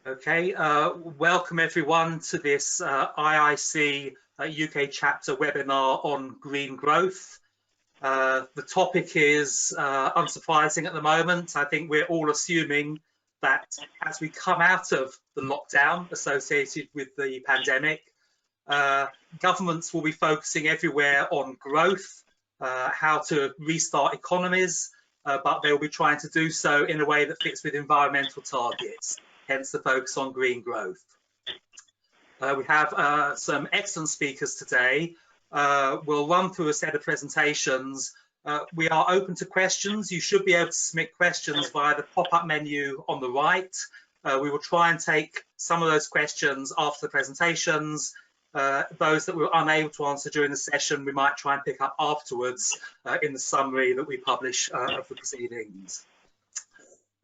Okay, welcome everyone to this IIC UK chapter webinar on green growth. The topic is unsurprising at the moment. I think we're all assuming that as we come out of the lockdown associated with the pandemic, governments will be focusing everywhere on growth, how to restart economies, but they will be trying to do so in a way that fits with environmental targets, hence the focus on green growth. We have some excellent speakers today. We'll run through a set of presentations. We are open to questions. You should be able to submit questions via the pop-up menu on the right. We will try and take some of those questions after the presentations. Those that we're unable to answer during the session, we might try and pick up afterwards in the summary that we publish of the proceedings.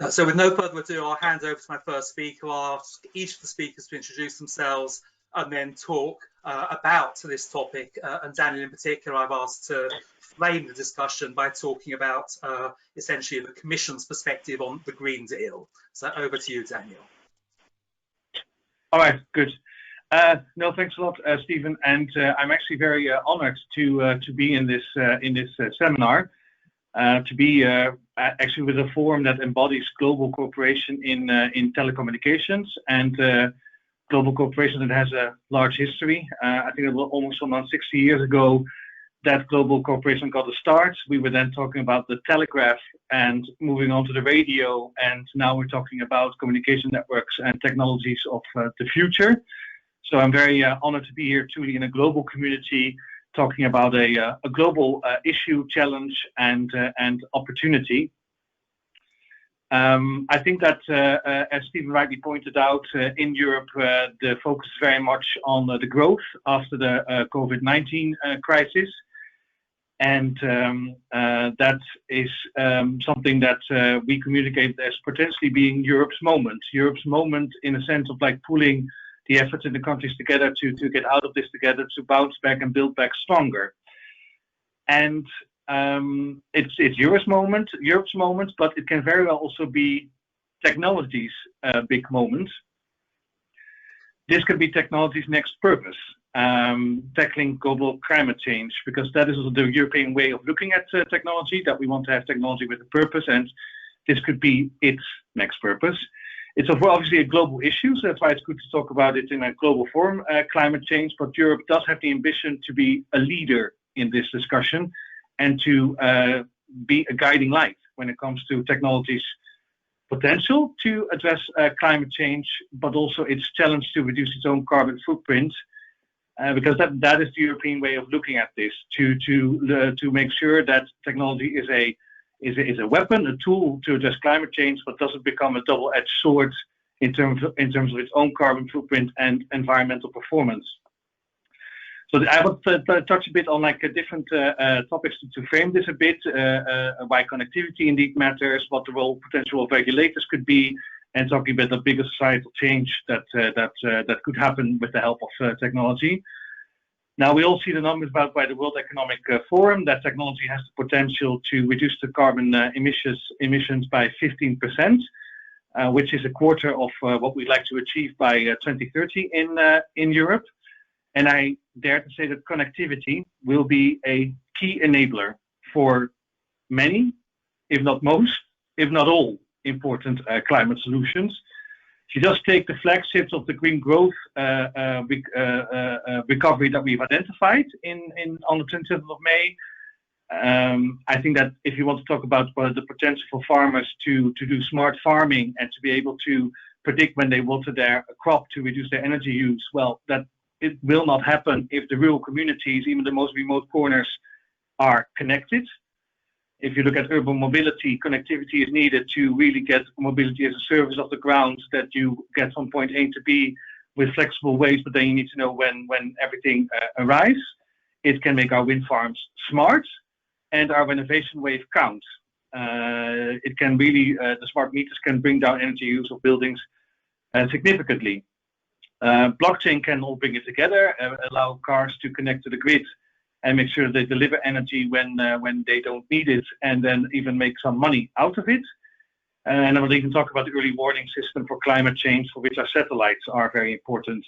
So with no further ado, I'll hand over to my first speaker. I'll ask each of the speakers to introduce themselves and then talk about this topic. And Daniel in particular, I've asked to frame the discussion by talking about essentially the Commission's perspective on the Green Deal. So over to you, Daniel. All right, good. No, thanks a lot, Stephen. And I'm actually very honored to be in this seminar. To be actually with a forum that embodies global cooperation in telecommunications and global cooperation that has a large history. I think it was almost 60 years ago that global cooperation got a start. We were then talking about the telegraph and moving on to the radio, and now we're talking about communication networks and technologies of the future. So I'm very honored to be here truly in a global community, talking about a global issue, challenge, and opportunity. I think that, as Stephen rightly pointed out, in Europe, the focus is very much on the growth after the COVID-19 crisis. And that is something that we communicate as potentially being Europe's moment in a sense of like pulling the efforts in the countries together to get out of this together, to bounce back and build back stronger. And it's Europe's moment, but it can very well also be technology's big moment. This could be technology's next purpose, tackling global climate change, because that is the European way of looking at technology, that we want to have technology with a purpose, and this could be its next purpose. It's obviously a global issue, so that's why it's good to talk about it in a global forum, climate change, but Europe does have the ambition to be a leader in this discussion and to be a guiding light when it comes to technology's potential to address climate change, but also its challenge to reduce its own carbon footprint, because that is the European way of looking at this, to make sure that technology is a weapon, a tool to address climate change, but doesn't become a double-edged sword in terms of its own carbon footprint and environmental performance. So I want to touch a bit on like different topics to frame this a bit, why connectivity indeed matters, what the role potential of regulators could be, and talking about the bigger societal change that could happen with the help of technology. Now, we all see the numbers by the World Economic Forum that technology has the potential to reduce the carbon emissions by 15%, which is a quarter of what we'd like to achieve by 2030 in Europe. And I dare to say that connectivity will be a key enabler for many, if not most, if not all, important climate solutions. If you just take the flagships of the green growth recovery that we've identified on the 27th of May, I think that if you want to talk about the potential for farmers to do smart farming and to be able to predict when they water their crop to reduce their energy use, well, that it will not happen if the rural communities, even the most remote corners, are connected. If you look at urban mobility, connectivity is needed to really get mobility as a service of the ground, that you get from point A to B with flexible ways, but then you need to know when everything arrives. It can make our wind farms smart and our renovation wave count. It can really, the smart meters can bring down energy use of buildings significantly. Blockchain can all bring it together, allow cars to connect to the grid and make sure they deliver energy when they don't need it, and then even make some money out of it. And I will even talk about the early warning system for climate change, for which our satellites are very important.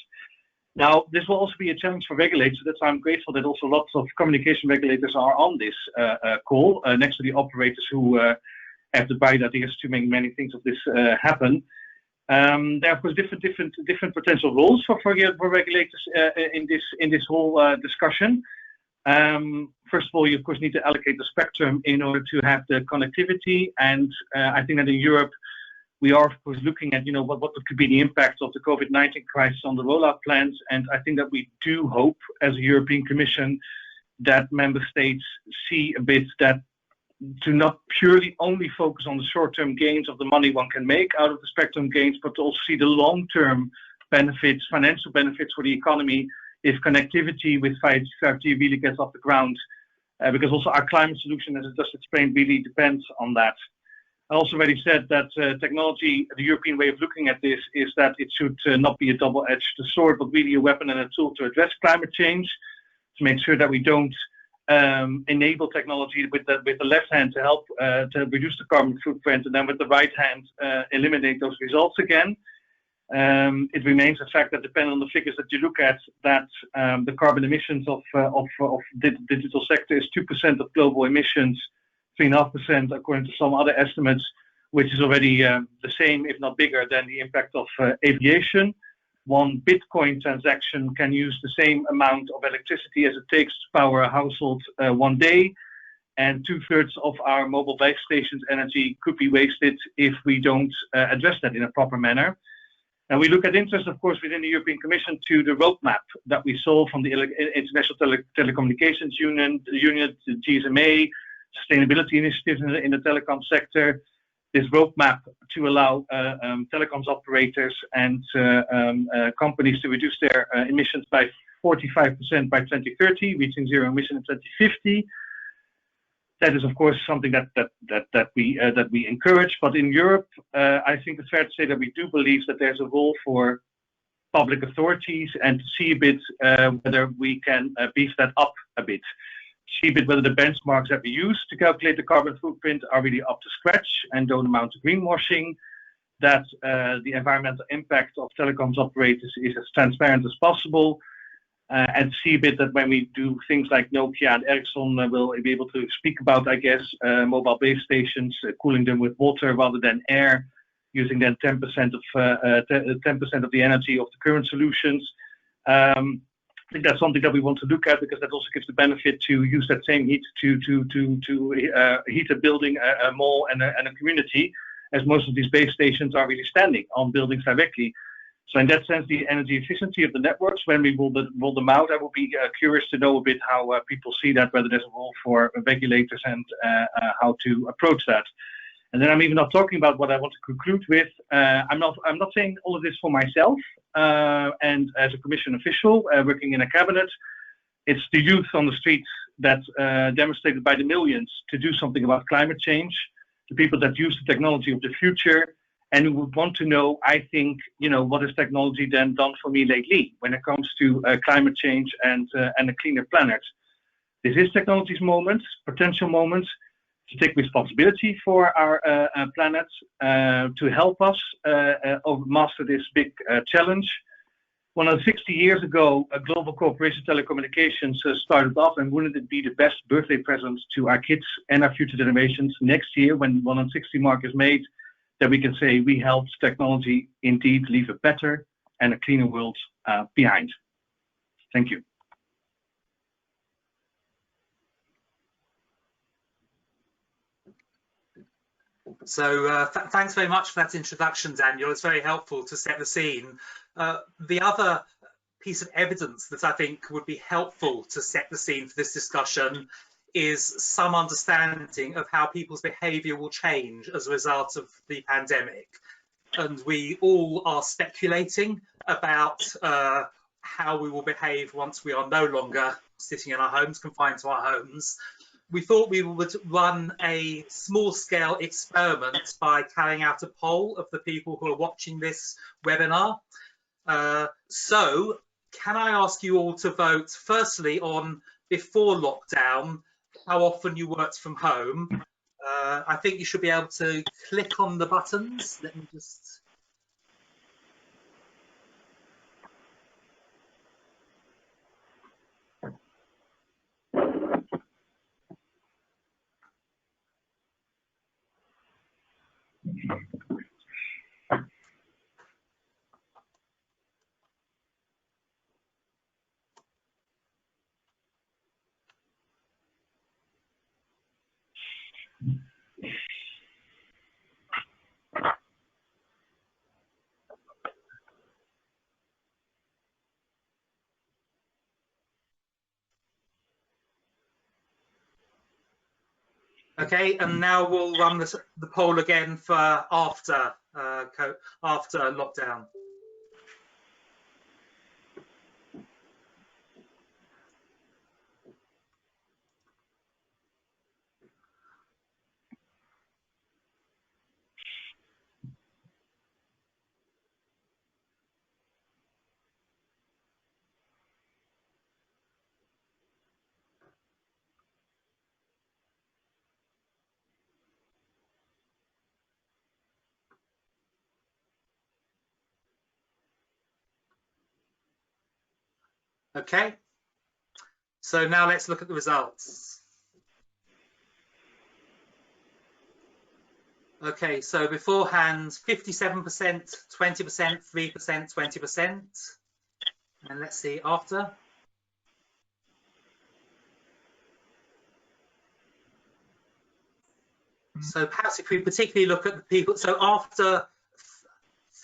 Now, this will also be a challenge for regulators. That's why I'm grateful that also lots of communication regulators are on this call, next to the operators who have the bright ideas to make many things of this happen. There are, of course, different potential roles for regulators in this whole discussion. First of all, you of course need to allocate the spectrum in order to have the connectivity, and I think that in Europe we are of course looking at what could be the impact of the COVID-19 crisis on the rollout plans, and I think that we do hope as a European Commission that member states see a bit that to not purely only focus on the short-term gains of the money one can make out of the spectrum gains, but to also see the long-term benefits, financial benefits for the economy if connectivity with 5G really gets off the ground, because also our climate solution, as I just explained, really depends on that. I also already said that technology, the European way of looking at this is that it should not be a double-edged sword, but really a weapon and a tool to address climate change, to make sure that we don't enable technology with the left hand to help to reduce the carbon footprint, and then with the right hand eliminate those results again. It remains a fact that depending on the figures that you look at, that the carbon emissions of the digital sector is 2% of global emissions, 3.5% according to some other estimates, which is already the same, if not bigger, than the impact of aviation. One Bitcoin transaction can use the same amount of electricity as it takes to power a household one day, and 2/3 of our mobile base stations' energy could be wasted if we don't address that in a proper manner. And we look at interest, of course, within the European Commission to the roadmap that we saw from the International Telecommunications Union, the GSMA, sustainability initiatives in the telecom sector. This roadmap to allow telecoms operators and companies to reduce their emissions by 45% by 2030, reaching zero emission in 2050. That is, of course, something that we encourage. But in Europe, I think it's fair to say that we do believe that there's a role for public authorities and to see a bit whether we can beef that up a bit. See a bit whether the benchmarks that we use to calculate the carbon footprint are really up to scratch and don't amount to greenwashing. That the environmental impact of telecoms operators is as transparent as possible. And see a bit that when we do things like Nokia and Ericsson will be able to speak about, I guess, mobile base stations, cooling them with water rather than air, using then 10% of the energy of the current solutions. I think that's something that we want to look at, because that also gives the benefit to use that same heat to heat a building, a mall, and a community, as most of these base stations are really standing on buildings directly. So in that sense, the energy efficiency of the networks, when we roll them out, I will be curious to know a bit how people see that, whether there's a role for regulators and how to approach that. And then I'm even not talking about what I want to conclude with. I'm not saying all of this for myself and as a commission official working in a cabinet. It's the youth on the streets that demonstrated by the millions to do something about climate change, the people that use the technology of the future, and who would want to know, I think, what has technology then done for me lately when it comes to climate change and a cleaner planet. This is technology's moment, potential moment, to take responsibility for our planet, to help us master this big challenge. 160 years ago, a global corporation, telecommunications, started off, and wouldn't it be the best birthday present to our kids and our future generations next year, when 160 mark is made, that we can say we helped technology indeed leave a better and a cleaner world behind. Thank you. So thanks very much for that introduction, Daniel. It's very helpful to set the scene. The other piece of evidence that I think would be helpful to set the scene for this discussion is some understanding of how people's behaviour will change as a result of the pandemic. And we all are speculating about how we will behave once we are no longer sitting in our homes, confined to our homes. We thought we would run a small-scale experiment by carrying out a poll of the people who are watching this webinar. So can I ask you all to vote firstly on, before lockdown, how often you worked from home, I think you should be able to click on the buttons. Let me just... Okay, and now we'll run the poll again for after lockdown. Okay, so now let's look at the results. Okay, so beforehand, 57%, 20%, 3%, 20%. And let's see after. So perhaps if we particularly look at the people, so after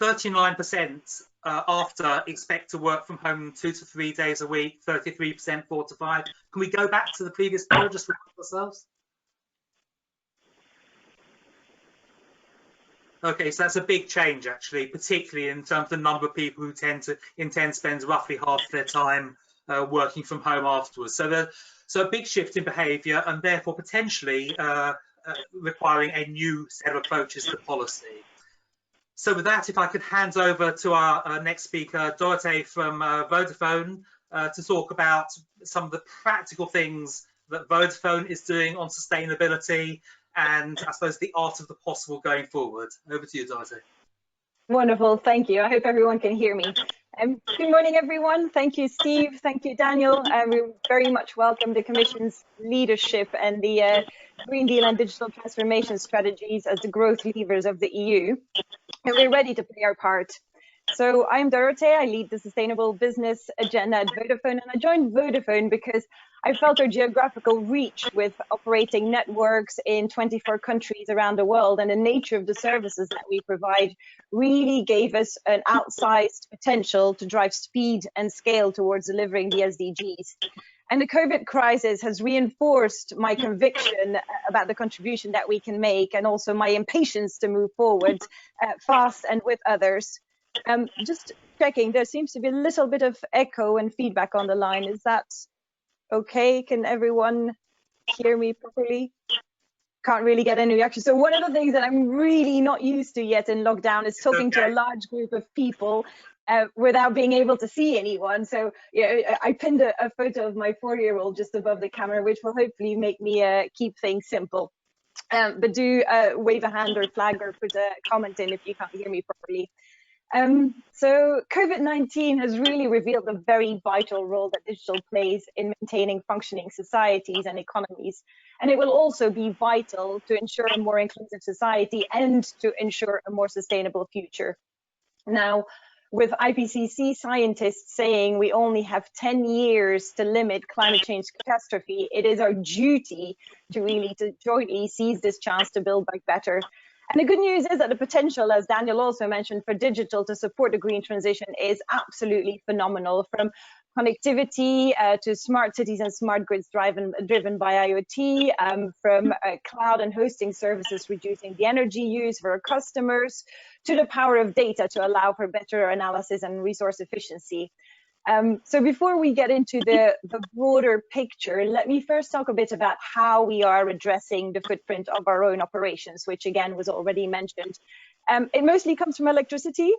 39% after expect to work from home 2 to 3 days a week, 33% 4 to 5. Can we go back to the previous poll just to remind ourselves? Okay, so that's a big change actually, particularly in terms of the number of people who intend to spend roughly half their time working from home afterwards. So a big shift in behaviour, and therefore potentially requiring a new set of approaches to policy. So with that, if I could hand over to our next speaker, Dorothee from Vodafone, to talk about some of the practical things that Vodafone is doing on sustainability and I suppose the art of the possible going forward. Over to you, Dorothee. Wonderful, thank you. I hope everyone can hear me. Good morning, everyone. Thank you, Steve. Thank you, Daniel. We very much welcome the Commission's leadership and the Green Deal and digital transformation strategies as the growth levers of the EU. And we're ready to play our part. So I'm Dorothee. I lead the sustainable business agenda at Vodafone, and I joined Vodafone because I felt our geographical reach with operating networks in 24 countries around the world and the nature of the services that we provide really gave us an outsized potential to drive speed and scale towards delivering the SDGs. And the COVID crisis has reinforced my conviction about the contribution that we can make, and also my impatience to move forward fast and with others. Just checking, there seems to be a little bit of echo and feedback on the line. Is that okay? Can everyone hear me properly? Can't really get any reaction. So one of the things that I'm really not used to yet in lockdown is talking to a large group of people without being able to see anyone. So yeah, I pinned a photo of my 4-year-old just above the camera, which will hopefully make me keep things simple. But do wave a hand or flag or put a comment in if you can't hear me properly. So COVID-19 has really revealed the very vital role that digital plays in maintaining functioning societies and economies. And it will also be vital to ensure a more inclusive society and to ensure a more sustainable future. Now, with IPCC scientists saying we only have 10 years to limit climate change catastrophe, it is our duty to jointly seize this chance to build back better. And the good news is that the potential, as Daniel also mentioned, for digital to support the green transition is absolutely phenomenal, from connectivity to smart cities and smart grids driven by IoT, from cloud and hosting services reducing the energy use for our customers, to the power of data to allow for better analysis and resource efficiency. So before we get into the broader picture, let me first talk a bit about how we are addressing the footprint of our own operations, which again was already mentioned. It mostly comes from electricity,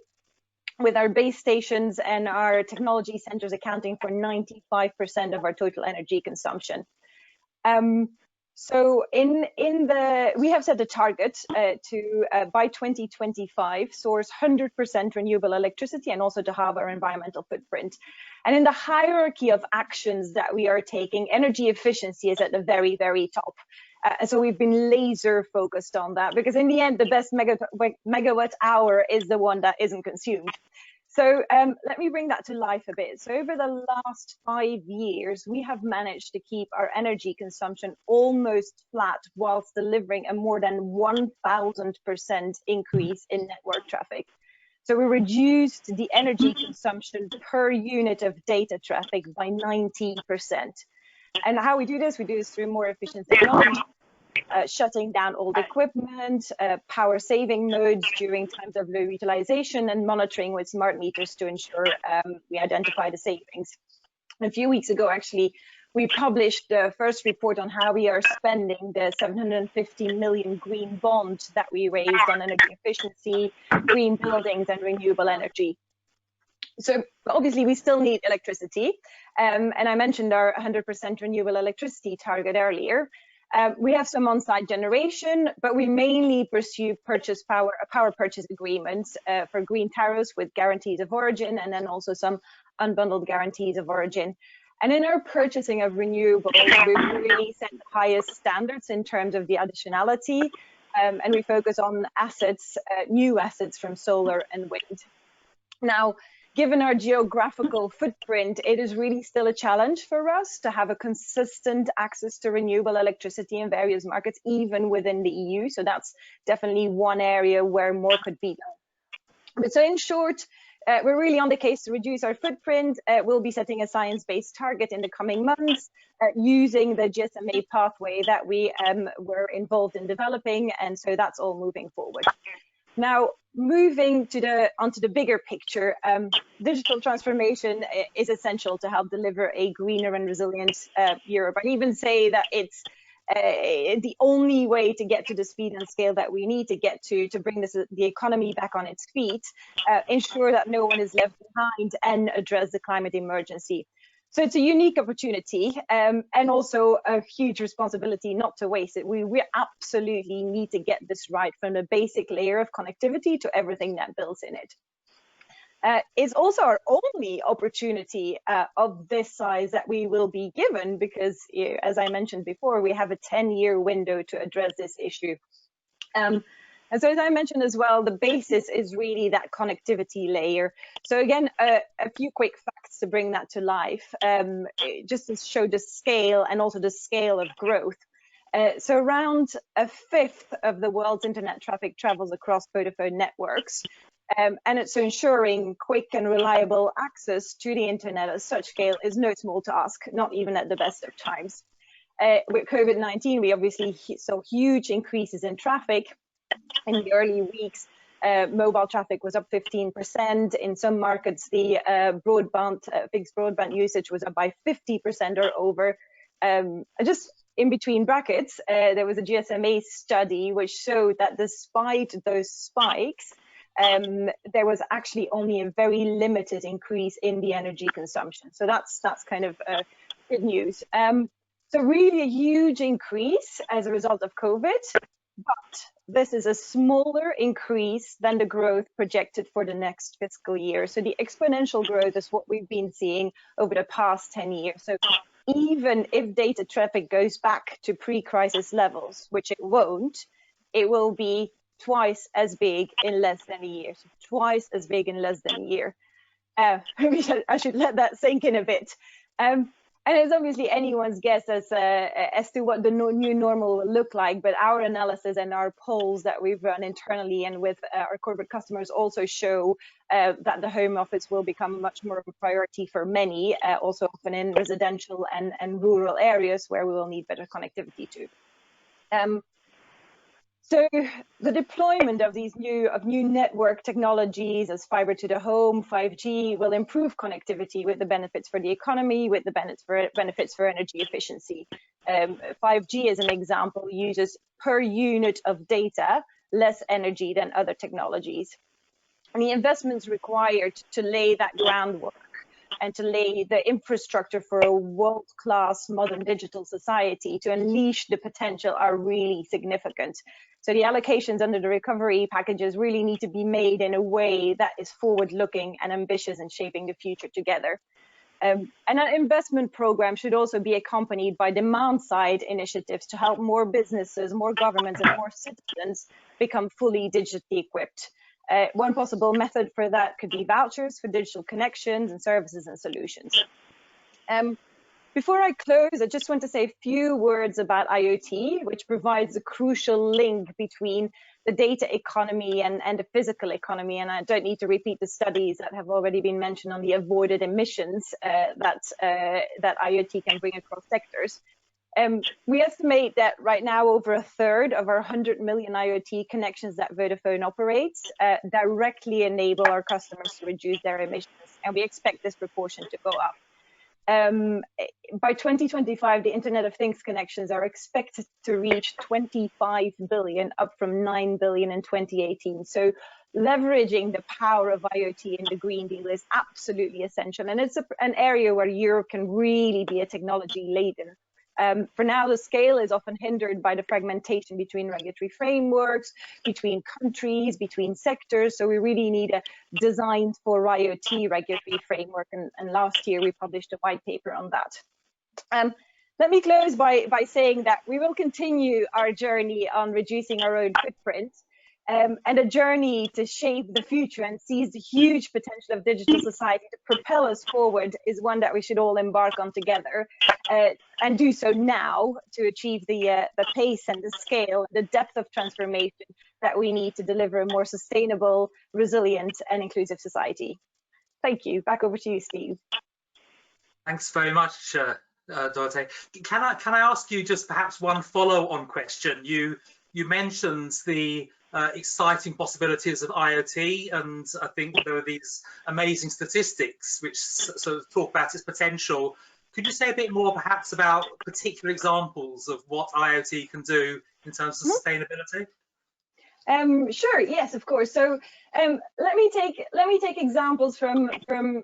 with our base stations and our technology centers accounting for 95% of our total energy consumption. So we have set a target to by 2025 source 100% renewable electricity and also to halve our environmental footprint. And in the hierarchy of actions that we are taking, energy efficiency is at the very, very top. So we've been laser focused on that because in the end, the best megawatt hour is the one that isn't consumed. So let me bring that to life a bit. So over the last 5 years, we have managed to keep our energy consumption almost flat whilst delivering a more than 1,000% increase in network traffic. So we reduced the energy consumption per unit of data traffic by 90%. And how we do this through more efficient technology, shutting down old equipment, power saving modes during times of low utilization, and monitoring with smart meters to ensure we identify the savings. A few weeks ago, actually, we published the first report on how we are spending the 750 million green bond that we raised on energy efficiency, green buildings, and renewable energy. So obviously we still need electricity, and I mentioned our 100% renewable electricity target earlier. We have some on-site generation, but we mainly pursue power purchase agreements for green tariffs with guarantees of origin, and then also some unbundled guarantees of origin. And in our purchasing of renewables, we've really set the highest standards in terms of the additionality, and we focus on assets, new assets from solar and wind. Now, given our geographical footprint, it is really still a challenge for us to have a consistent access to renewable electricity in various markets, even within the EU. So that's definitely one area where more could be done. But so in short, we're really on the case to reduce our footprint. We'll be setting a science-based target in the coming months using the GSMA pathway that we were involved in developing. And so that's all moving forward. Now, moving onto the bigger picture, digital transformation is essential to help deliver a greener and resilient Europe. I'd even say that it's the only way to get to the speed and scale that we need to get to bring the economy back on its feet, ensure that no one is left behind, and address the climate emergency. So it's a unique opportunity and also a huge responsibility not to waste it. We absolutely need to get this right, from the basic layer of connectivity to everything that builds in it. It's also our only opportunity of this size that we will be given because, as I mentioned before, we have a 10-year window to address this issue. And so as I mentioned as well, the basis is really that connectivity layer. So again, a few quick facts to bring that to life, just to show the scale and also the scale of growth. So around a fifth of the world's internet traffic travels across Vodafone networks. And it's ensuring quick and reliable access to the internet at such scale is no small task, not even at the best of times. With COVID-19, we obviously saw huge increases in traffic. In the early weeks, mobile traffic was up 15%. In some markets, the fixed broadband usage was up by 50% or over. Just in between brackets, there was a GSMA study which showed that despite those spikes, there was actually only a very limited increase in the energy consumption. So that's kind of good news. So really a huge increase as a result of COVID, but this is a smaller increase than the growth projected for the next fiscal year. So the exponential growth is what we've been seeing over the past 10 years. So even if data traffic goes back to pre-crisis levels, which it won't, it will be twice as big in less than a year. So twice as big in less than a year. Maybe I should let that sink in a bit. And it's obviously anyone's guess as to what the new normal will look like, but our analysis and our polls that we've run internally and with our corporate customers also show that the home office will become much more of a priority for many, also often in residential and rural areas where we will need better connectivity too. So the deployment of these new network technologies as fiber to the home, 5G, will improve connectivity with the benefits for the economy, with the benefits for energy efficiency. 5G, as an example, uses per unit of data less energy than other technologies. And the investments required to lay that groundwork and to lay the infrastructure for a world-class modern digital society to unleash the potential are really significant. So the allocations under the recovery packages really need to be made in a way that is forward-looking and ambitious in shaping the future together. And an investment program should also be accompanied by demand-side initiatives to help more businesses, more governments, and more citizens become fully digitally equipped. One possible method for that could be vouchers for digital connections and services and solutions. Before I close, I just want to say a few words about IoT, which provides a crucial link between the data economy and the physical economy. And I don't need to repeat the studies that have already been mentioned on the avoided emissions that IoT can bring across sectors. We estimate that right now over a third of our 100 million IoT connections that Vodafone operates directly enable our customers to reduce their emissions, and we expect this proportion to go up. By 2025, the Internet of Things connections are expected to reach 25 billion, up from 9 billion in 2018. So leveraging the power of IoT in the Green Deal is absolutely essential, and it's an area where Europe can really be a technology leader. For now, the scale is often hindered by the fragmentation between regulatory frameworks, between countries, between sectors. So we really need a designed for IoT regulatory framework. And last year, we published a white paper on that. Let me close by saying that we will continue our journey on reducing our own footprint. And a journey to shape the future and seize the huge potential of digital society to propel us forward is one that we should all embark on together, and do so now to achieve the pace and the scale, the depth of transformation that we need to deliver a more sustainable, resilient, and inclusive society. Thank you. Back over to you, Steve. Thanks very much, Dorothee. Can I ask you just perhaps one follow-on question? You mentioned the exciting possibilities of IoT, and I think there are these amazing statistics which sort of talk about its potential. Could you say a bit more perhaps about particular examples of what IoT can do in terms of sustainability? Sure. Yes, of course. So let me take examples from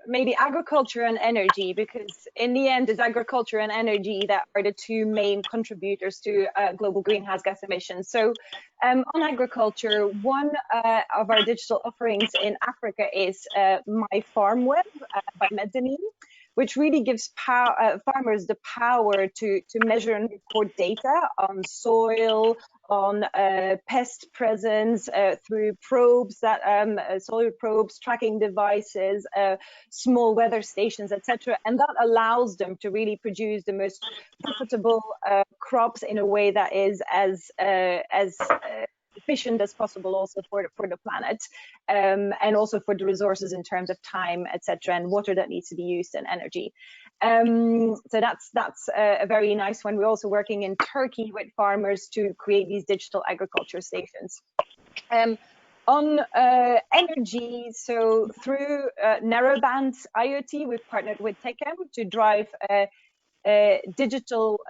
maybe agriculture and energy, because in the end, it's agriculture and energy that are the two main contributors to global greenhouse gas emissions. So on agriculture, one of our digital offerings in Africa is My Farm Web by Mezzanine, which really gives farmers the power to measure and record data on soil, on pest presence through probes, soil probes, tracking devices, small weather stations, etc. And that allows them to really produce the most profitable crops in a way that is as efficient as possible, also for the planet, and also for the resources in terms of time, etc., and water that needs to be used and energy. So that's a very nice one. We're also working in Turkey with farmers to create these digital agriculture stations. On energy, so through narrowband IoT, we've partnered with Techem to drive digital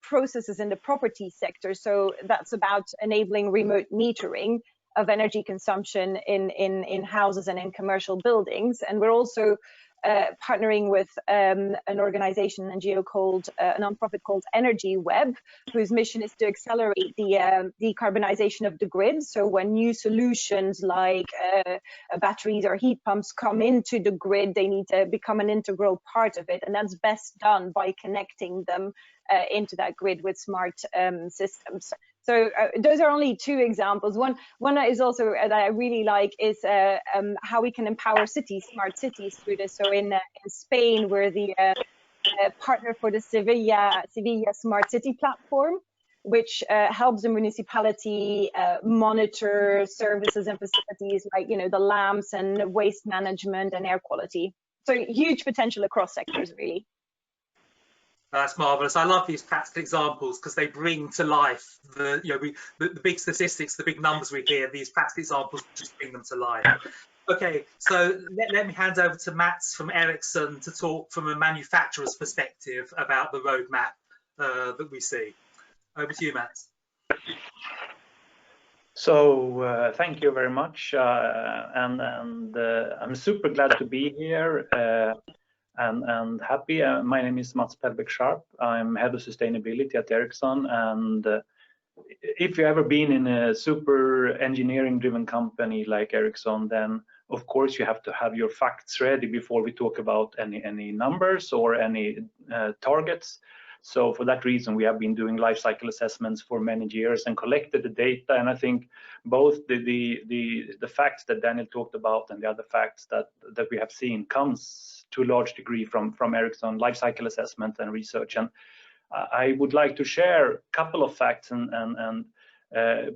processes in the property sector. So that's about enabling remote metering of energy consumption in houses and in commercial buildings. And we're also partnering with an organization, an NGO called, a nonprofit called Energy Web, whose mission is to accelerate the decarbonization of the grid. So when new solutions like batteries or heat pumps come into the grid, they need to become an integral part of it. And that's best done by connecting them into that grid with smart systems. So those are only two examples. One that is also that I really like is how we can empower cities, smart cities through this. So in Spain, we're the partner for the Sevilla Smart City platform, which helps the municipality monitor services and facilities like, the lamps and waste management and air quality. So huge potential across sectors, really. That's marvelous. I love these practical examples because they bring to life the big statistics, the big numbers we hear. These practical examples just bring them to life. Okay, so let me hand over to Mats from Ericsson to talk from a manufacturer's perspective about the roadmap that we see. Over to you, Mats. So thank you very much, and I'm super glad to be here. and happy. My name is Mats Pellbeck-Sharp. I'm head of sustainability at Ericsson, and if you've ever been in a super engineering-driven company like Ericsson, then of course you have to have your facts ready before we talk about any numbers or any targets. So for that reason, we have been doing life cycle assessments for many years and collected the data. And I think both the facts that Daniel talked about and the other facts that we have seen comes to a large degree from Ericsson life cycle assessment and research. And I would like to share a couple of facts and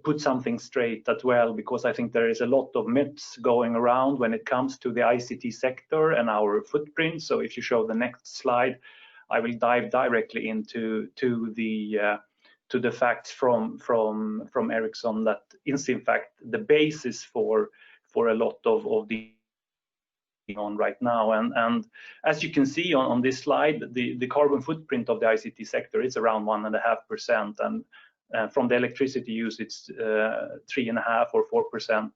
put something straight as well, because I think there is a lot of myths going around when it comes to the ICT sector and our footprint. So if you show the next slide, I will dive directly into the facts from Ericsson that is in fact the basis for a lot of the on right now. And as you can see on this slide, the carbon footprint of the ICT sector is around 1.5%, and from the electricity use, it's 3.5 or 4%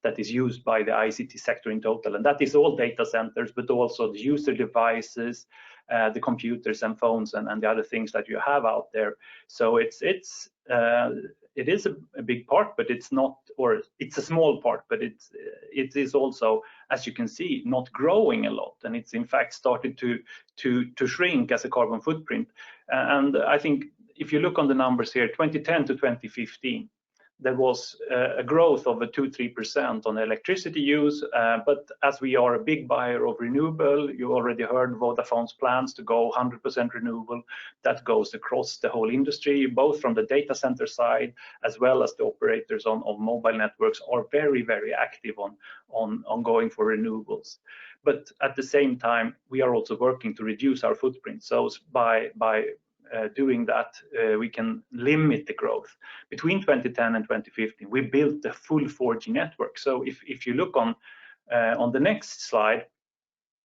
that is used by the ICT sector in total. And that is all data centers, but also the user devices, the computers and phones and the other things that you have out there. So it is a big part, but it's not, or it's a small part, but it is also, as you can see, not growing a lot, and it's in fact started to shrink as a carbon footprint. And I think if you look on the numbers here, 2010 to 2015, there was a growth of 2-3% on electricity use, but as we are a big buyer of renewable, you already heard Vodafone's plans to go 100% renewable. That goes across the whole industry, both from the data center side as well as the operators on mobile networks are very, very active on going for renewables. But at the same time, we are also working to reduce our footprint. So by doing that, we can limit the growth. Between 2010 and 2015, we built a full 4G network. So if you look on the next slide,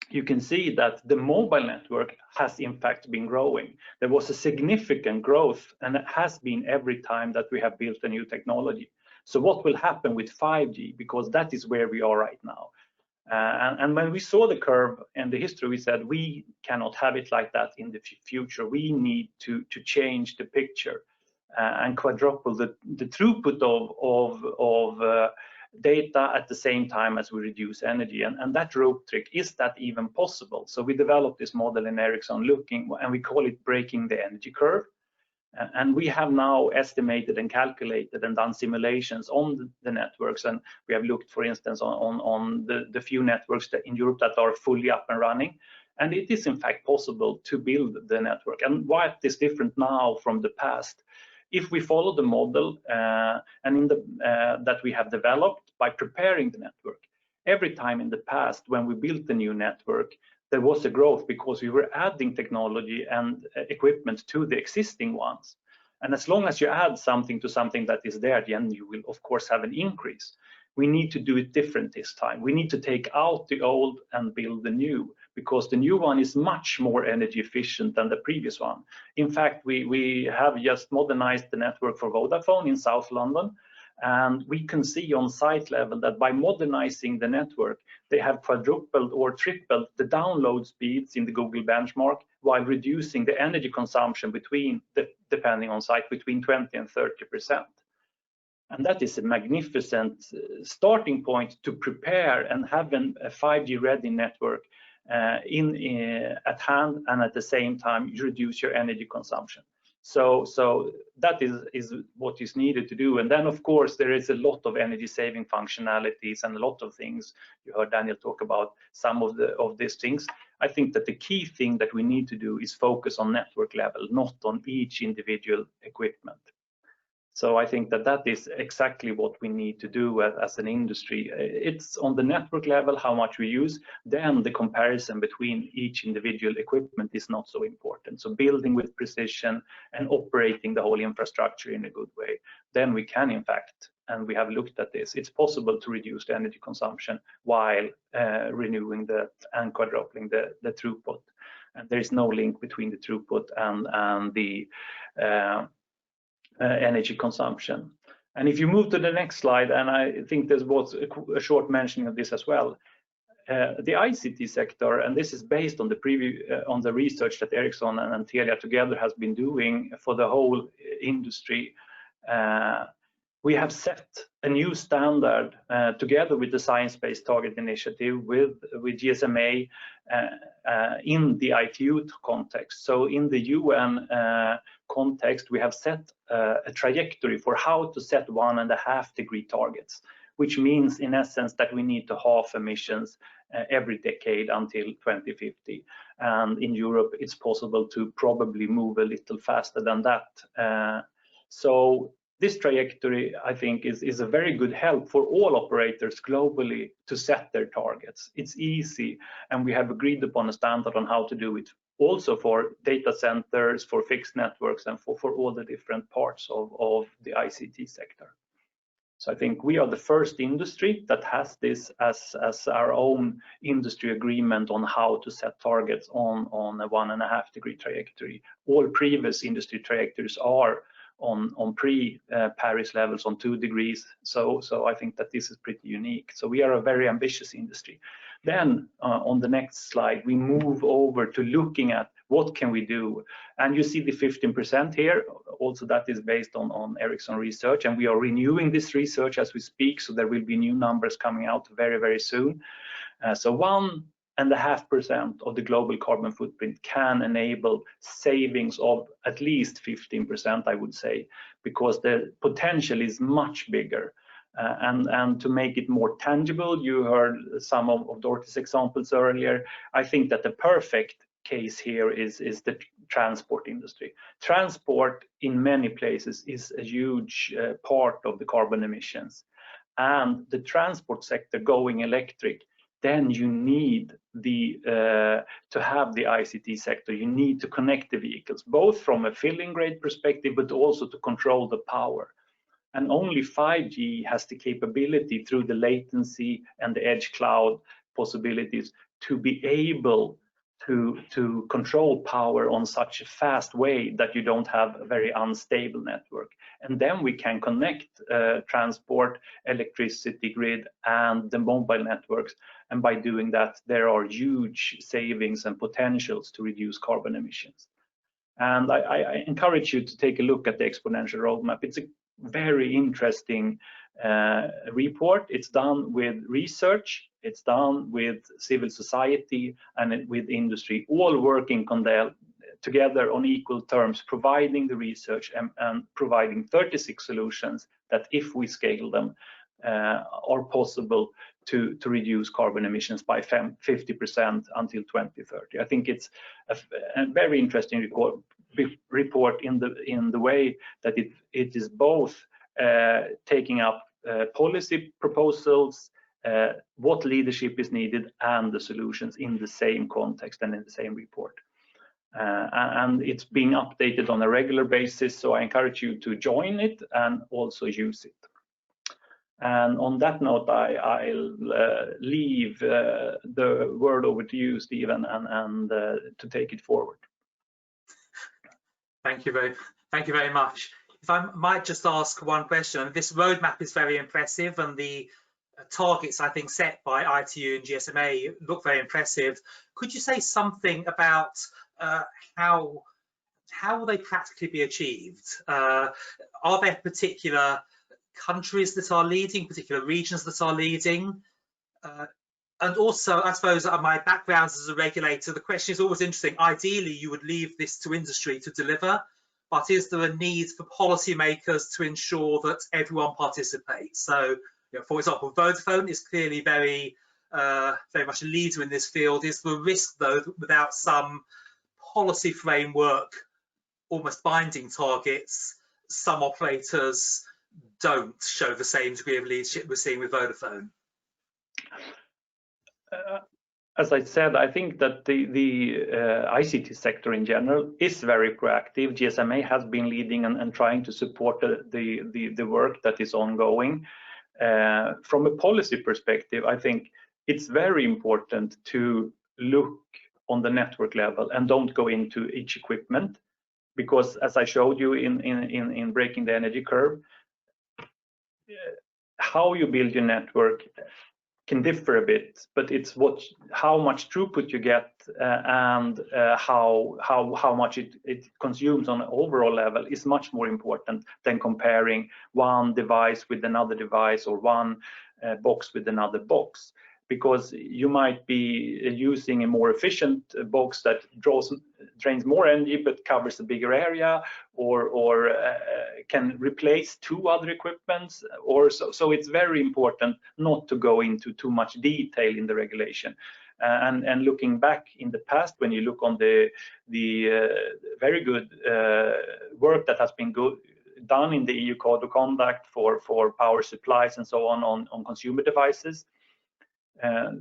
you can see that the mobile network has in fact been growing. There was a significant growth, and it has been every time that we have built a new technology. So what will happen with 5G? Because that is where we are right now. And when we saw the curve and the history, we said we cannot have it like that in the future. We need to change the picture and quadruple the throughput of data at the same time as we reduce energy. And that rope trick, is that even possible? So we developed this model in Ericsson looking, and we call it breaking the energy curve. And we have now estimated and calculated and done simulations on the networks, and we have looked, for instance, on the few networks that in Europe that are fully up and running, and it is in fact possible to build the network. And what is different now from the past? If we follow the model and in that we have developed by preparing the network, every time in the past when we built the new network, there was a growth because we were adding technology and equipment to the existing ones. And as long as you add something to something that is there, then you will of course have an increase. We need to do it different this time. We need to take out the old and build the new, because the new one is much more energy efficient than the previous one. In fact, we have just modernized the network for Vodafone in South London. And we can see on site level that by modernizing the network, they have quadrupled or tripled the download speeds in the Google benchmark, while reducing the energy consumption depending on site, between 20 and 30%. And that is a magnificent starting point to prepare and have a 5G ready network at hand, and at the same time you reduce your energy consumption. So that is what is needed to do. And then of course there is a lot of energy saving functionalities and a lot of things. You heard Daniel talk about some of these things. I think that the key thing that we need to do is focus on network level, not on each individual equipment. So I think that is exactly what we need to do as an industry. It's on the network level, how much we use, then the comparison between each individual equipment is not so important. So building with precision and operating the whole infrastructure in a good way, then we can in fact, and we have looked at this, it's possible to reduce the energy consumption while renewing and quadrupling the throughput. And there is no link between the throughput and the energy consumption. And if you move to the next slide, and I think there was a short mentioning of this as well, the ICT sector, and this is based on the research that Ericsson and Telia together has been doing for the whole industry. We have set a new standard together with the Science Based Target Initiative with GSMA in the ITU context. So in the UN context, we have set a trajectory for how to set 1.5-degree targets, which means in essence that we need to halve emissions every decade until 2050. And in Europe, it's possible to probably move a little faster than that. So this trajectory, I think, is a very good help for all operators globally to set their targets. It's easy, and we have agreed upon a standard on how to do it, also for data centers, for fixed networks, and for all the different parts of the ICT sector. So I think we are the first industry that has this as our own industry agreement on how to set targets on a 1.5-degree trajectory. All previous industry trajectories are on pre-Paris levels on 2 degrees. So I think that this is pretty unique. So we are a very ambitious industry. Then on the next slide, we move over to looking at what can we do. And you see the 15% here. Also, that is based on Ericsson research, and we are renewing this research as we speak. So there will be new numbers coming out very, very soon. So 1.5% of the global carbon footprint can enable savings of at least 15%, I would say, because the potential is much bigger. And to make it more tangible, you heard some of Dorothy's examples earlier. I think that the perfect case here is the transport industry. Transport in many places is a huge part of the carbon emissions. And the transport sector going electric, then you need to have the ICT sector. You need to connect the vehicles, both from a filling rate perspective, but also to control the power. And only 5G has the capability through the latency and the edge cloud possibilities to be able to control power on such a fast way that you don't have a very unstable network. And then we can connect transport, electricity grid, and the mobile networks. And by doing that, there are huge savings and potentials to reduce carbon emissions. And I encourage you to take a look at the Exponential Road Map. It's a very interesting report. It's done with research, it's done with civil society, and with industry, all working together on equal terms, providing the research and providing 36 solutions that, if we scale them, are possible to reduce carbon emissions by 50% until 2030. I think it's a very interesting report in the way that it is both taking up policy proposals, what leadership is needed, and the solutions in the same context and in the same report. And it's being updated on a regular basis, so I encourage you to join it and also use it. And on that note, I'll leave the word over to you, Stephen, and to take it forward. Thank you very much. If I might just ask one question, this roadmap is very impressive, and the targets I think set by ITU and GSMA look very impressive. Could you say something about how will they practically be achieved? Are there particular countries that are leading, particular regions that are leading? And also, I suppose, my background as a regulator, the question is always interesting. Ideally, you would leave this to industry to deliver, but is there a need for policymakers to ensure that everyone participates? So, for example, Vodafone is clearly very much a leader in this field. Is the risk, though, that without some policy framework, almost binding targets, some operators don't show the same degree of leadership we're seeing with Vodafone? As I said, I think that the ICT sector in general is very proactive. GSMA has been leading and trying to support the work that is ongoing. From a policy perspective, I think it's very important to look on the network level and don't go into each equipment, because as I showed you in breaking the energy curve, how you build your network can differ a bit, but it's how much throughput you get and how much it consumes on an overall level is much more important than comparing one device with another device or one box with another box, because you might be using a more efficient box that drains more energy but covers a bigger area, or can replace two other equipments, or so it's very important not to go into too much detail in the regulation. And looking back in the past, when you look on the very good work that has been done in the EU Code of Conduct for power supplies and so on consumer devices,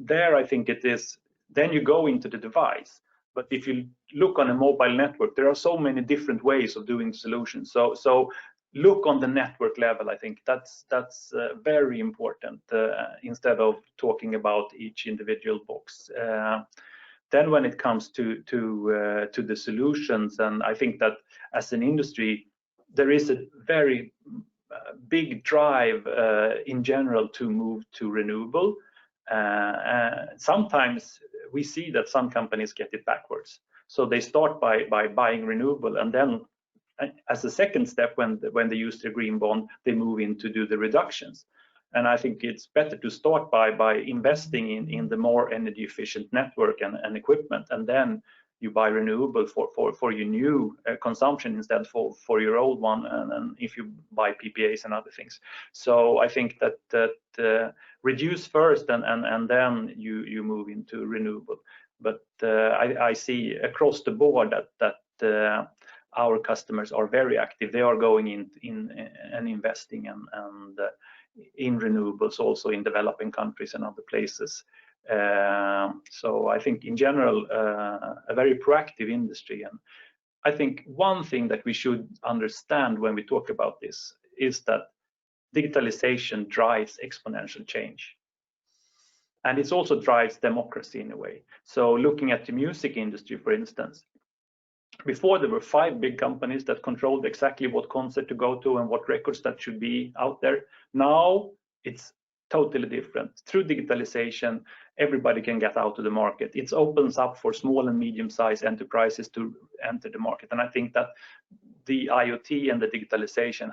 there I think it is, then you go into the device. But if you look on a mobile network, there are so many different ways of doing solutions. So look on the network level. I think that's very important instead of talking about each individual box. Then when it comes to the solutions, and I think that as an industry, there is a very big drive in general to move to renewable. Sometimes we see that some companies get it backwards. So they start by buying renewable, and then as a second step, when they use the green bond, they move in to do the reductions. And I think it's better to start by investing in the more energy efficient network and equipment, and then you buy renewable for your new consumption instead for your old one, and if you buy PPAs and other things. So I think that reduce first and then you move into renewable. But I see across the board that our customers are very active. They are going in and investing and in renewables also in developing countries and other places. So I think in general a very proactive industry. And I think one thing that we should understand when we talk about this is that digitalization drives exponential change, and it also drives democracy in a way. So looking at the music industry, for instance, before there were 5 big companies that controlled exactly what concert to go to and what records that should be out there. Now it's totally different. Through digitalization, everybody can get out to the market. It opens up for small and medium-sized enterprises to enter the market. And I think that the IoT and the digitalization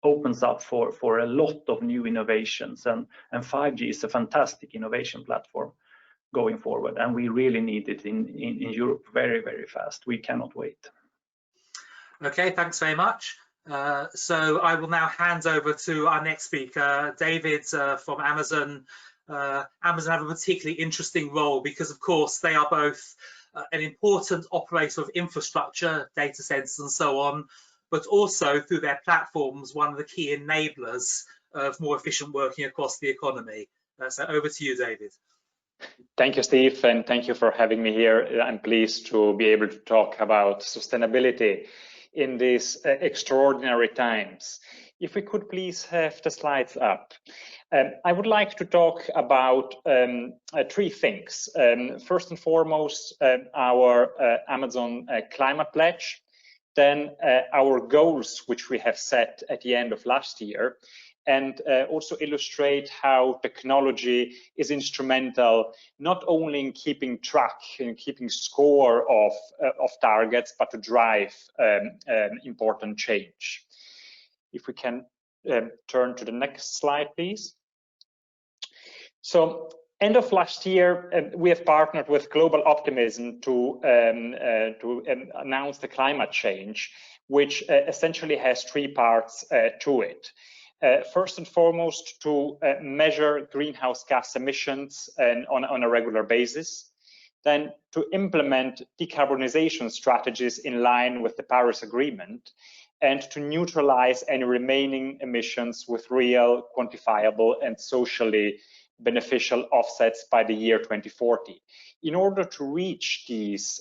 opens up for a lot of new innovations, and 5G is a fantastic innovation platform going forward, and we really need it in Europe very, very fast. We cannot wait. Okay, thanks very much. So I will now hand over to our next speaker, David from Amazon. Amazon have a particularly interesting role because, of course, they are both an important operator of infrastructure, data centers and so on, but also through their platforms, one of the key enablers of more efficient working across the economy. So over to you, David. Thank you, Steve, and thank you for having me here. I'm pleased to be able to talk about sustainability in these extraordinary times. If we could please have the slides up. I would like to talk about 3 things. First and foremost, our Amazon climate pledge, then our goals, which we have set at the end of last year, and also illustrate how technology is instrumental, not only in keeping track and keeping score of targets, but to drive important change. If we can turn to the next slide, please. So, end of last year, we have partnered with Global Optimism to announce the climate change, which essentially has 3 parts to it. First and foremost, to measure greenhouse gas emissions on a regular basis, then to implement decarbonization strategies in line with the Paris Agreement, and to neutralize any remaining emissions with real, quantifiable and socially beneficial offsets by the year 2040. In order to reach these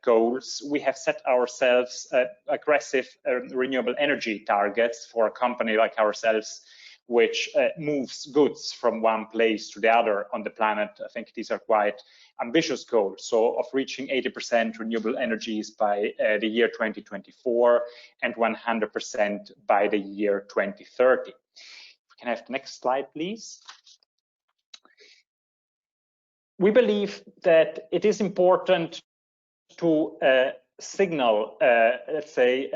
goals, we have set ourselves aggressive renewable energy targets for a company like ourselves, which moves goods from one place to the other on the planet. I think these are quite ambitious goals. So of reaching 80% renewable energies by the year 2024 and 100% by the year 2030. If we can have the next slide, please. We believe that it is important to signal, let's say,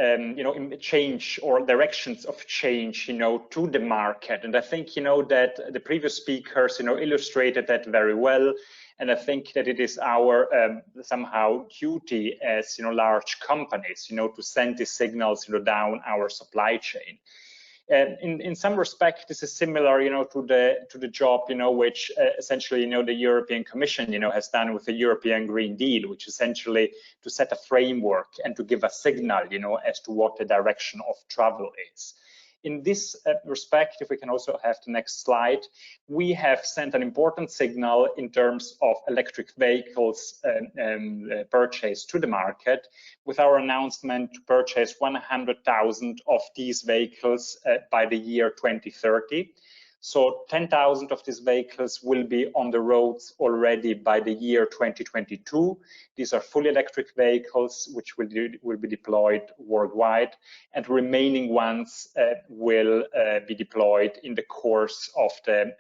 change or directions of change, to the market. And I think, that the previous speakers, illustrated that very well. And I think that it is our somehow duty as, large companies, to send these signals, down our supply chain. In some respect, this is similar, to the job, which essentially, the European Commission, has done with the European Green Deal, which essentially to set a framework and to give a signal, as to what the direction of travel is. In this respect, if we can also have the next slide, we have sent an important signal in terms of electric vehicles purchase to the market with our announcement to purchase 100,000 of these vehicles by the year 2030. So 10,000 of these vehicles will be on the roads already by the year 2022. These are fully electric vehicles which will be deployed worldwide, and remaining ones will be deployed in the course of the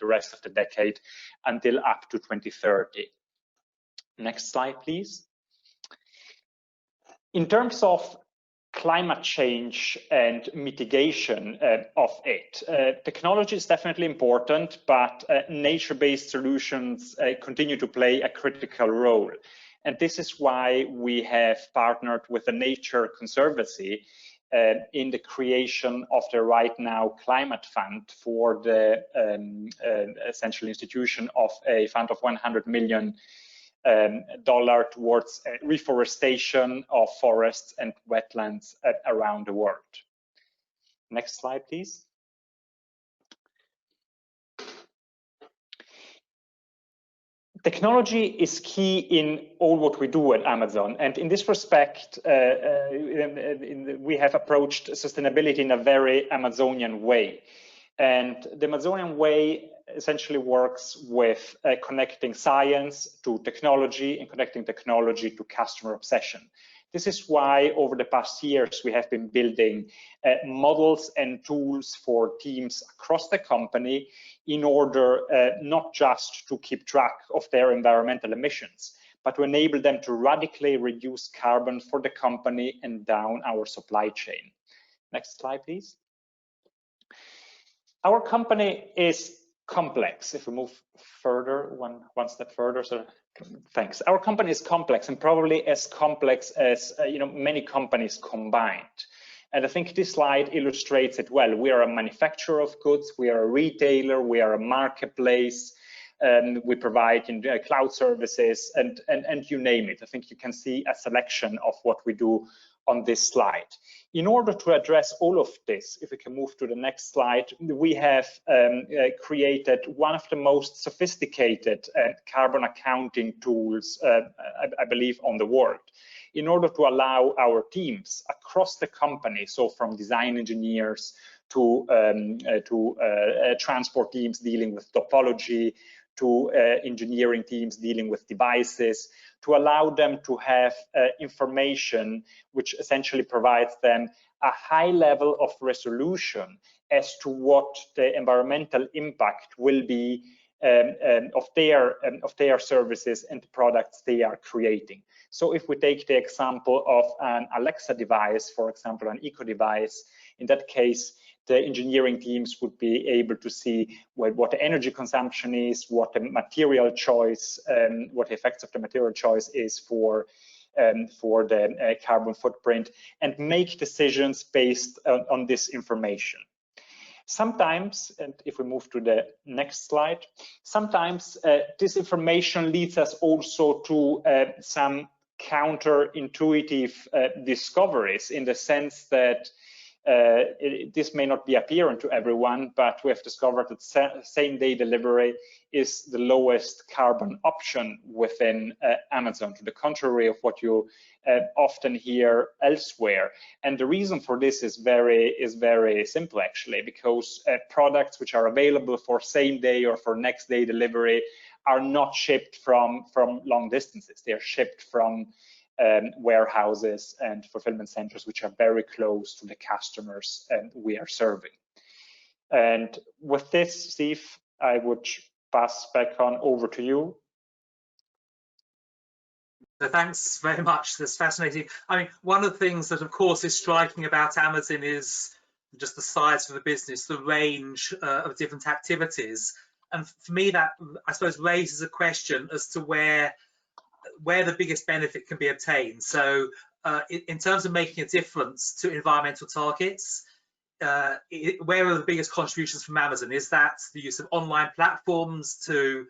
rest of the decade until up to 2030. Next slide, please. In terms of climate change and mitigation of it. Technology is definitely important, but nature-based solutions continue to play a critical role. And this is why we have partnered with the Nature Conservancy in the creation of the Right Now Climate Fund for the essential institution of a fund of $100 million towards reforestation of forests and wetlands around the world. Next slide, please. Technology is key in all what we do at Amazon, and in this respect, we have approached sustainability in a very Amazonian way. And the Amazonian way essentially works with connecting science to technology and connecting technology to customer obsession. This is why over the past years we have been building models and tools for teams across the company in order not just to keep track of their environmental emissions, but to enable them to radically reduce carbon for the company and down our supply chain. Next slide, please. Our company is complex. If we move further, one step further, so thanks. Our company is complex, and probably as complex as many companies combined. And I think this slide illustrates it well. We are a manufacturer of goods, we are a retailer, we are a marketplace, we provide cloud services, and you name it. I think you can see a selection of what we do on this slide. In order to address all of this, if we can move to the next slide, we have created one of the most sophisticated carbon accounting tools, I believe, on the world, in order to allow our teams across the company, so from design engineers to transport teams dealing with topology, to engineering teams dealing with devices, to allow them to have information which essentially provides them a high level of resolution as to what the environmental impact will be of their services and products they are creating. So if we take the example of an Alexa device, for example, an Echo device, in that case, the engineering teams would be able to see what the energy consumption is, what the material choice, what the effects of the material choice is for the carbon footprint, and make decisions based on this information. Sometimes, and if we move to the next slide, sometimes this information leads us also to some counterintuitive discoveries, in the sense that this may not be apparent to everyone, but we have discovered that same-day delivery is the lowest carbon option within Amazon, to the contrary of what you often hear elsewhere. And the reason for this is very simple, actually, because products which are available for same-day or for next-day delivery are not shipped from long distances. They are shipped from warehouses and fulfillment centers which are very close to the customers we are serving. And with this, Steve, I would pass back on over to you. So thanks very much. That's fascinating. I mean, one of the things that, of course, is striking about Amazon is just the size of the business, the range of different activities. And for me, that, I suppose, raises a question as to where the biggest benefit can be obtained. So in terms of making a difference to environmental targets, where are the biggest contributions from Amazon? Is that the use of online platforms to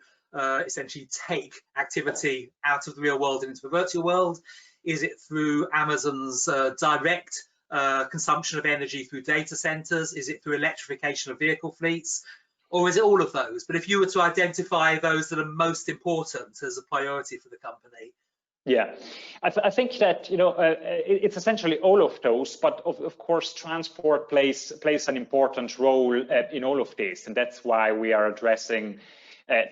essentially take activity out of the real world and into the virtual world? Is it through Amazon's direct consumption of energy through data centers? Is it through electrification of vehicle fleets? Or is it all of those? But if you were to identify those that are most important as a priority for the company. Yeah, I think that, you know, it's essentially all of those, but of course transport plays an important role in all of this, and that's why we are addressing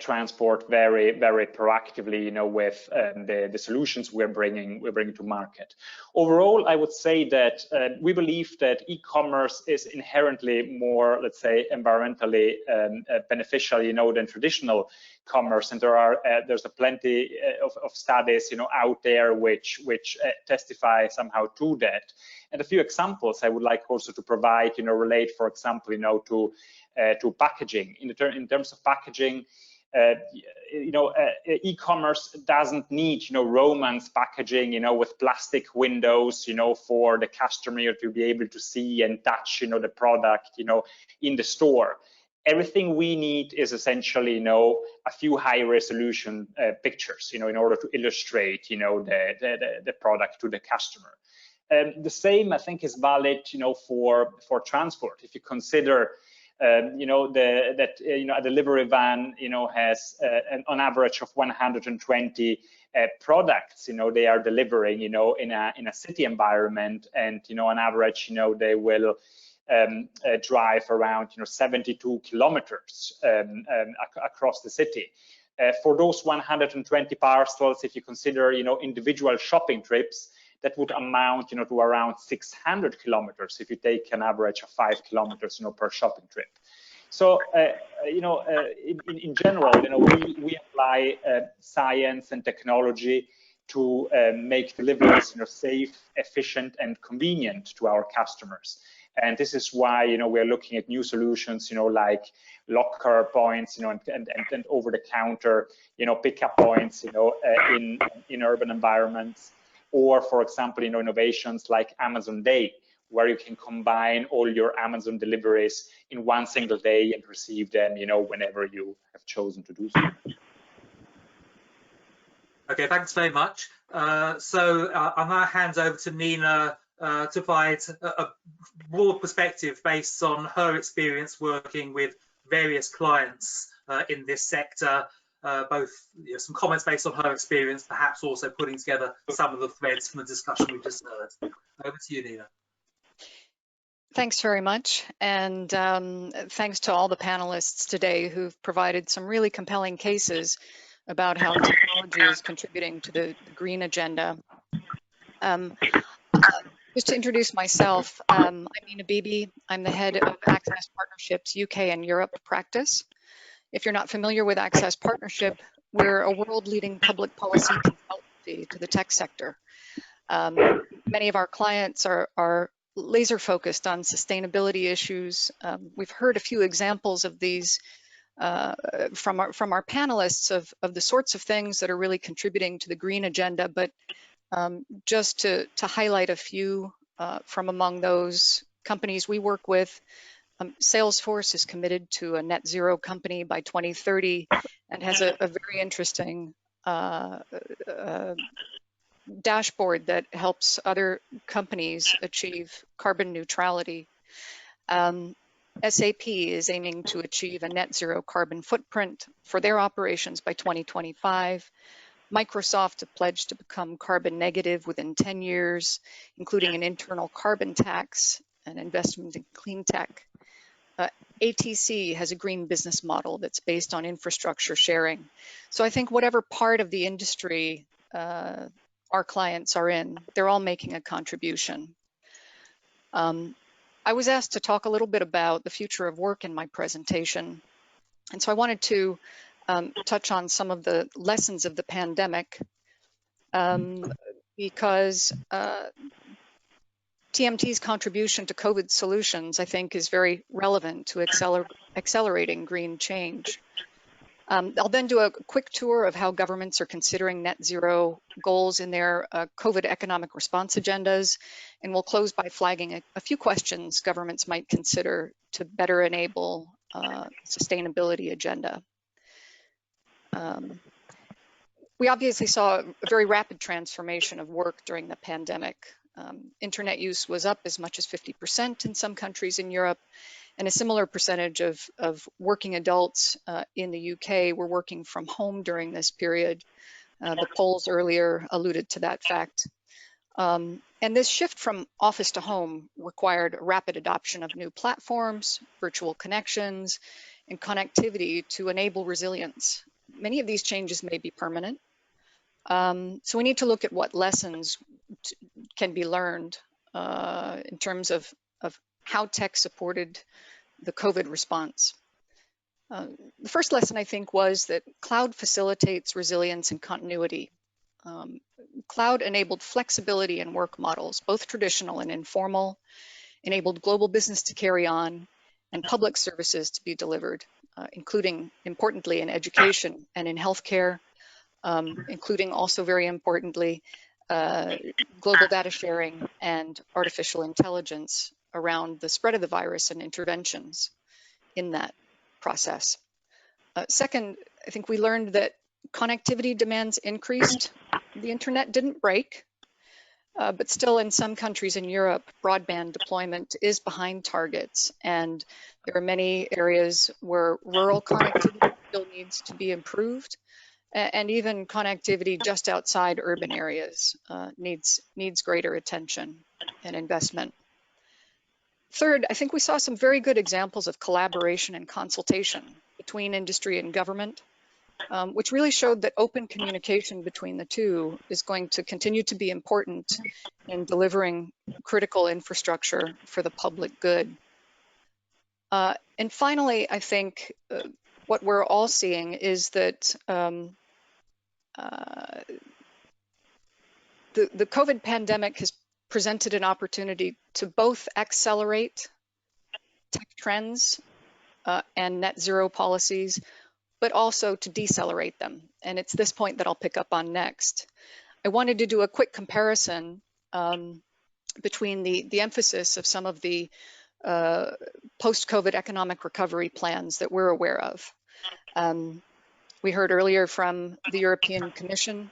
transport very proactively, you know, with the solutions we're bringing to market. Overall, I would say that we believe that e-commerce is inherently more, let's say, environmentally beneficial, you know, than traditional commerce, and there's a plenty of studies, you know, out there which testify somehow to that. And a few examples I would like also to provide, you know, relate, for example, you know, to packaging. In terms of packaging, you know, e-commerce doesn't need, you know, romance packaging, you know, with plastic windows, you know, for the customer to be able to see and touch, you know, the product, you know, in the store. Everything we need is essentially, you know, a few high resolution pictures, you know, in order to illustrate, you know, the product to the customer. The same, I think, is valid, you know, for transport. If you consider, you know, you know, a delivery van, you know, has on average of 120 products, you know, they are delivering, you know, in a city environment, and, you know, on average, you know, they will drive around, you know, 72 kilometers across the city. For those 120 parcels, if you consider, you know, individual shopping trips, that would amount, you know, to around 600 kilometers if you take an average of 5 kilometers, you know, per shopping trip. So, you know, in general, you know, we apply science and technology to make deliveries, you know, safe, efficient, and convenient to our customers. And this is why, you know, we're looking at new solutions, you know, like locker points, you know, and over-the-counter, you know, pickup points, you know, in urban environments, or, for example, you know, innovations like Amazon Day, where you can combine all your Amazon deliveries in one single day and receive them, you know, whenever you have chosen to do so. Okay, thanks very much. So I'll now hand over to Nina to provide a broad perspective based on her experience working with various clients in this sector, both, you know, some comments based on her experience, perhaps also putting together some of the threads from the discussion we just heard. Over to you, Nina. Thanks very much, and thanks to all the panelists today who've provided some really compelling cases about how technology is contributing to the green agenda. Just to introduce myself, I'm Nina Beebe. I'm the head of Access Partnerships UK and Europe practice. If you're not familiar with Access Partnership, we're a world-leading public policy consultancy to the tech sector. Many of our clients are laser focused on sustainability issues. We've heard a few examples of these from our panelists of the sorts of things that are really contributing to the green agenda, but just to highlight a few from among those companies we work with, Salesforce is committed to a net zero company by 2030 and has a very interesting dashboard that helps other companies achieve carbon neutrality. SAP is aiming to achieve a net zero carbon footprint for their operations by 2025. Microsoft have pledged to become carbon negative within 10 years, including an internal carbon tax and investment in clean tech. ATC has a green business model that's based on infrastructure sharing. So I think whatever part of the industry our clients are in, they're all making a contribution. I was asked to talk a little bit about the future of work in my presentation. And so I wanted to touch on some of the lessons of the pandemic, because TMT's contribution to COVID solutions, I think, is very relevant to accelerating green change. I'll then do a quick tour of how governments are considering net zero goals in their COVID economic response agendas, and we'll close by flagging a few questions governments might consider to better enable sustainability agenda. We obviously saw a very rapid transformation of work during the pandemic. Internet use was up as much as 50% in some countries in Europe, and a similar percentage of working adults in the UK were working from home during this period. The polls earlier alluded to that fact. And this shift from office to home required a rapid adoption of new platforms, virtual connections, and connectivity to enable resilience. Many of these changes may be permanent. So we need to look at what lessons can be learned in terms of how tech supported the COVID response. The first lesson, I think, was that cloud facilitates resilience and continuity. Cloud enabled flexibility in work models, both traditional and informal, enabled global business to carry on, and public services to be delivered, including, importantly, in education and in healthcare, including also very importantly, global data sharing and artificial intelligence around the spread of the virus and interventions in that process. Second, I think we learned that connectivity demands increased. The internet didn't break, but still in some countries in Europe, broadband deployment is behind targets, and there are many areas where rural connectivity still needs to be improved. And even connectivity just outside urban areas needs greater attention and investment. Third, I think we saw some very good examples of collaboration and consultation between industry and government, which really showed that open communication between the two is going to continue to be important in delivering critical infrastructure for the public good. And finally, I think what we're all seeing is that the COVID pandemic has presented an opportunity to both accelerate tech trends and net zero policies, but also to decelerate them. And it's this point that I'll pick up on next. I wanted to do a quick comparison between the emphasis of some of the post-COVID economic recovery plans that we're aware of. We heard earlier from the European Commission.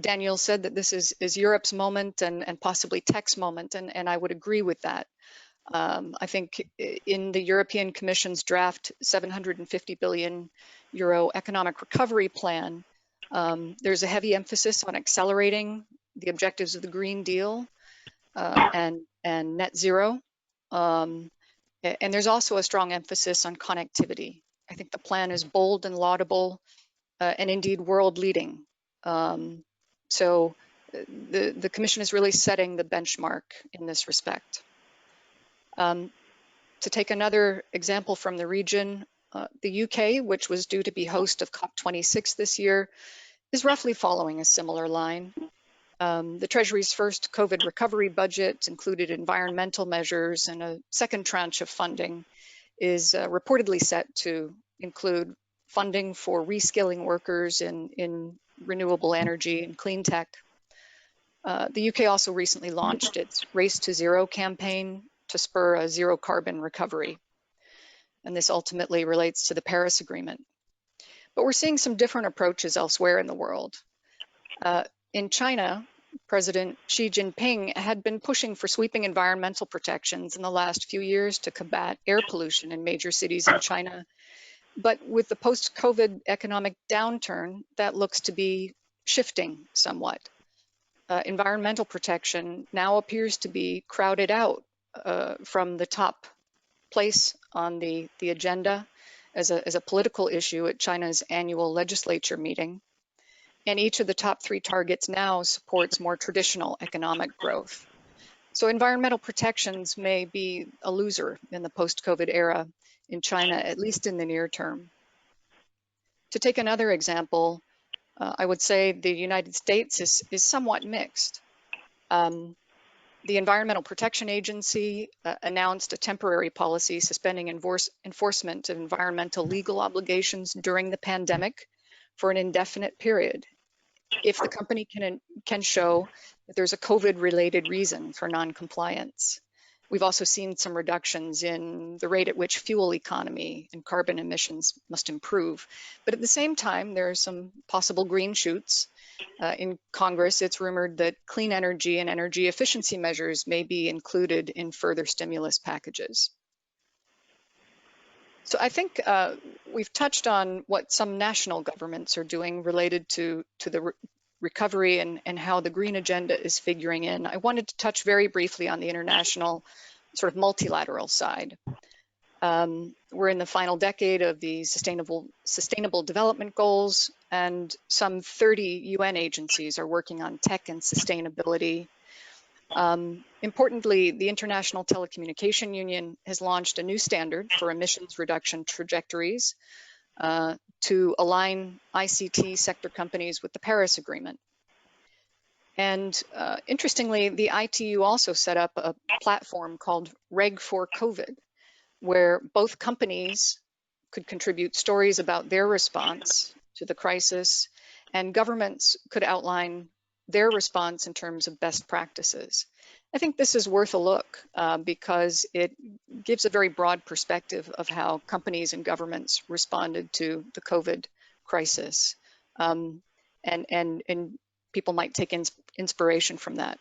Daniel said that this is Europe's moment and possibly tech's moment, and I would agree with that. I think in the European Commission's draft 750 billion euro economic recovery plan, there's a heavy emphasis on accelerating the objectives of the Green Deal and net zero. And there's also a strong emphasis on connectivity. I think the plan is bold and laudable and indeed world leading. So the Commission is really setting the benchmark in this respect. To take another example from the region, the UK, which was due to be host of COP26 this year, is roughly following a similar line. The Treasury's first COVID recovery budget included environmental measures, and a second tranche of funding is reportedly set to include funding for reskilling workers in renewable energy and clean tech. The UK also recently launched its Race to Zero campaign to spur a zero carbon recovery. And this ultimately relates to the Paris Agreement. But we're seeing some different approaches elsewhere in the world. In China, President Xi Jinping had been pushing for sweeping environmental protections in the last few years to combat air pollution in major cities in China. But with the post-COVID economic downturn, that looks to be shifting somewhat. Environmental protection now appears to be crowded out from the top place on the agenda as a political issue at China's annual legislature meeting. And each of the top 3 targets now supports more traditional economic growth. So environmental protections may be a loser in the post-COVID era in China, at least in the near term. To take another example, I would say the United States is somewhat mixed. The Environmental Protection Agency announced a temporary policy suspending enforcement of environmental legal obligations during the pandemic for an indefinite period, if the company can show that there's a COVID-related reason for non-compliance. We've also seen some reductions in the rate at which fuel economy and carbon emissions must improve. But at the same time, there are some possible green shoots. In Congress, it's rumored that clean energy and energy efficiency measures may be included in further stimulus packages. So I think we've touched on what some national governments are doing related to the recovery and how the green agenda is figuring in. I wanted to touch very briefly on the international sort of multilateral side. We're in the final decade of the Sustainable Development Goals, and some 30 UN agencies are working on tech and sustainability. Importantly, the International Telecommunication Union has launched a new standard for emissions reduction trajectories to align ICT sector companies with the Paris Agreement. And interestingly, the ITU also set up a platform called Reg for COVID, where both companies could contribute stories about their response to the crisis, and governments could outline their response in terms of best practices. I think this is worth a look because it gives a very broad perspective of how companies and governments responded to the COVID crisis. And people might take inspiration from that.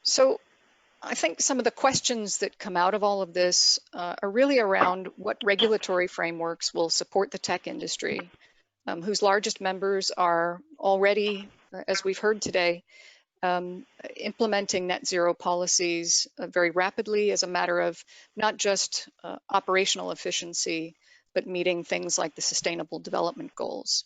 So I think some of the questions that come out of all of this are really around what regulatory frameworks will support the tech industry, whose largest members are already, as we've heard today, implementing net zero policies very rapidly as a matter of not just operational efficiency, but meeting things like the Sustainable Development Goals.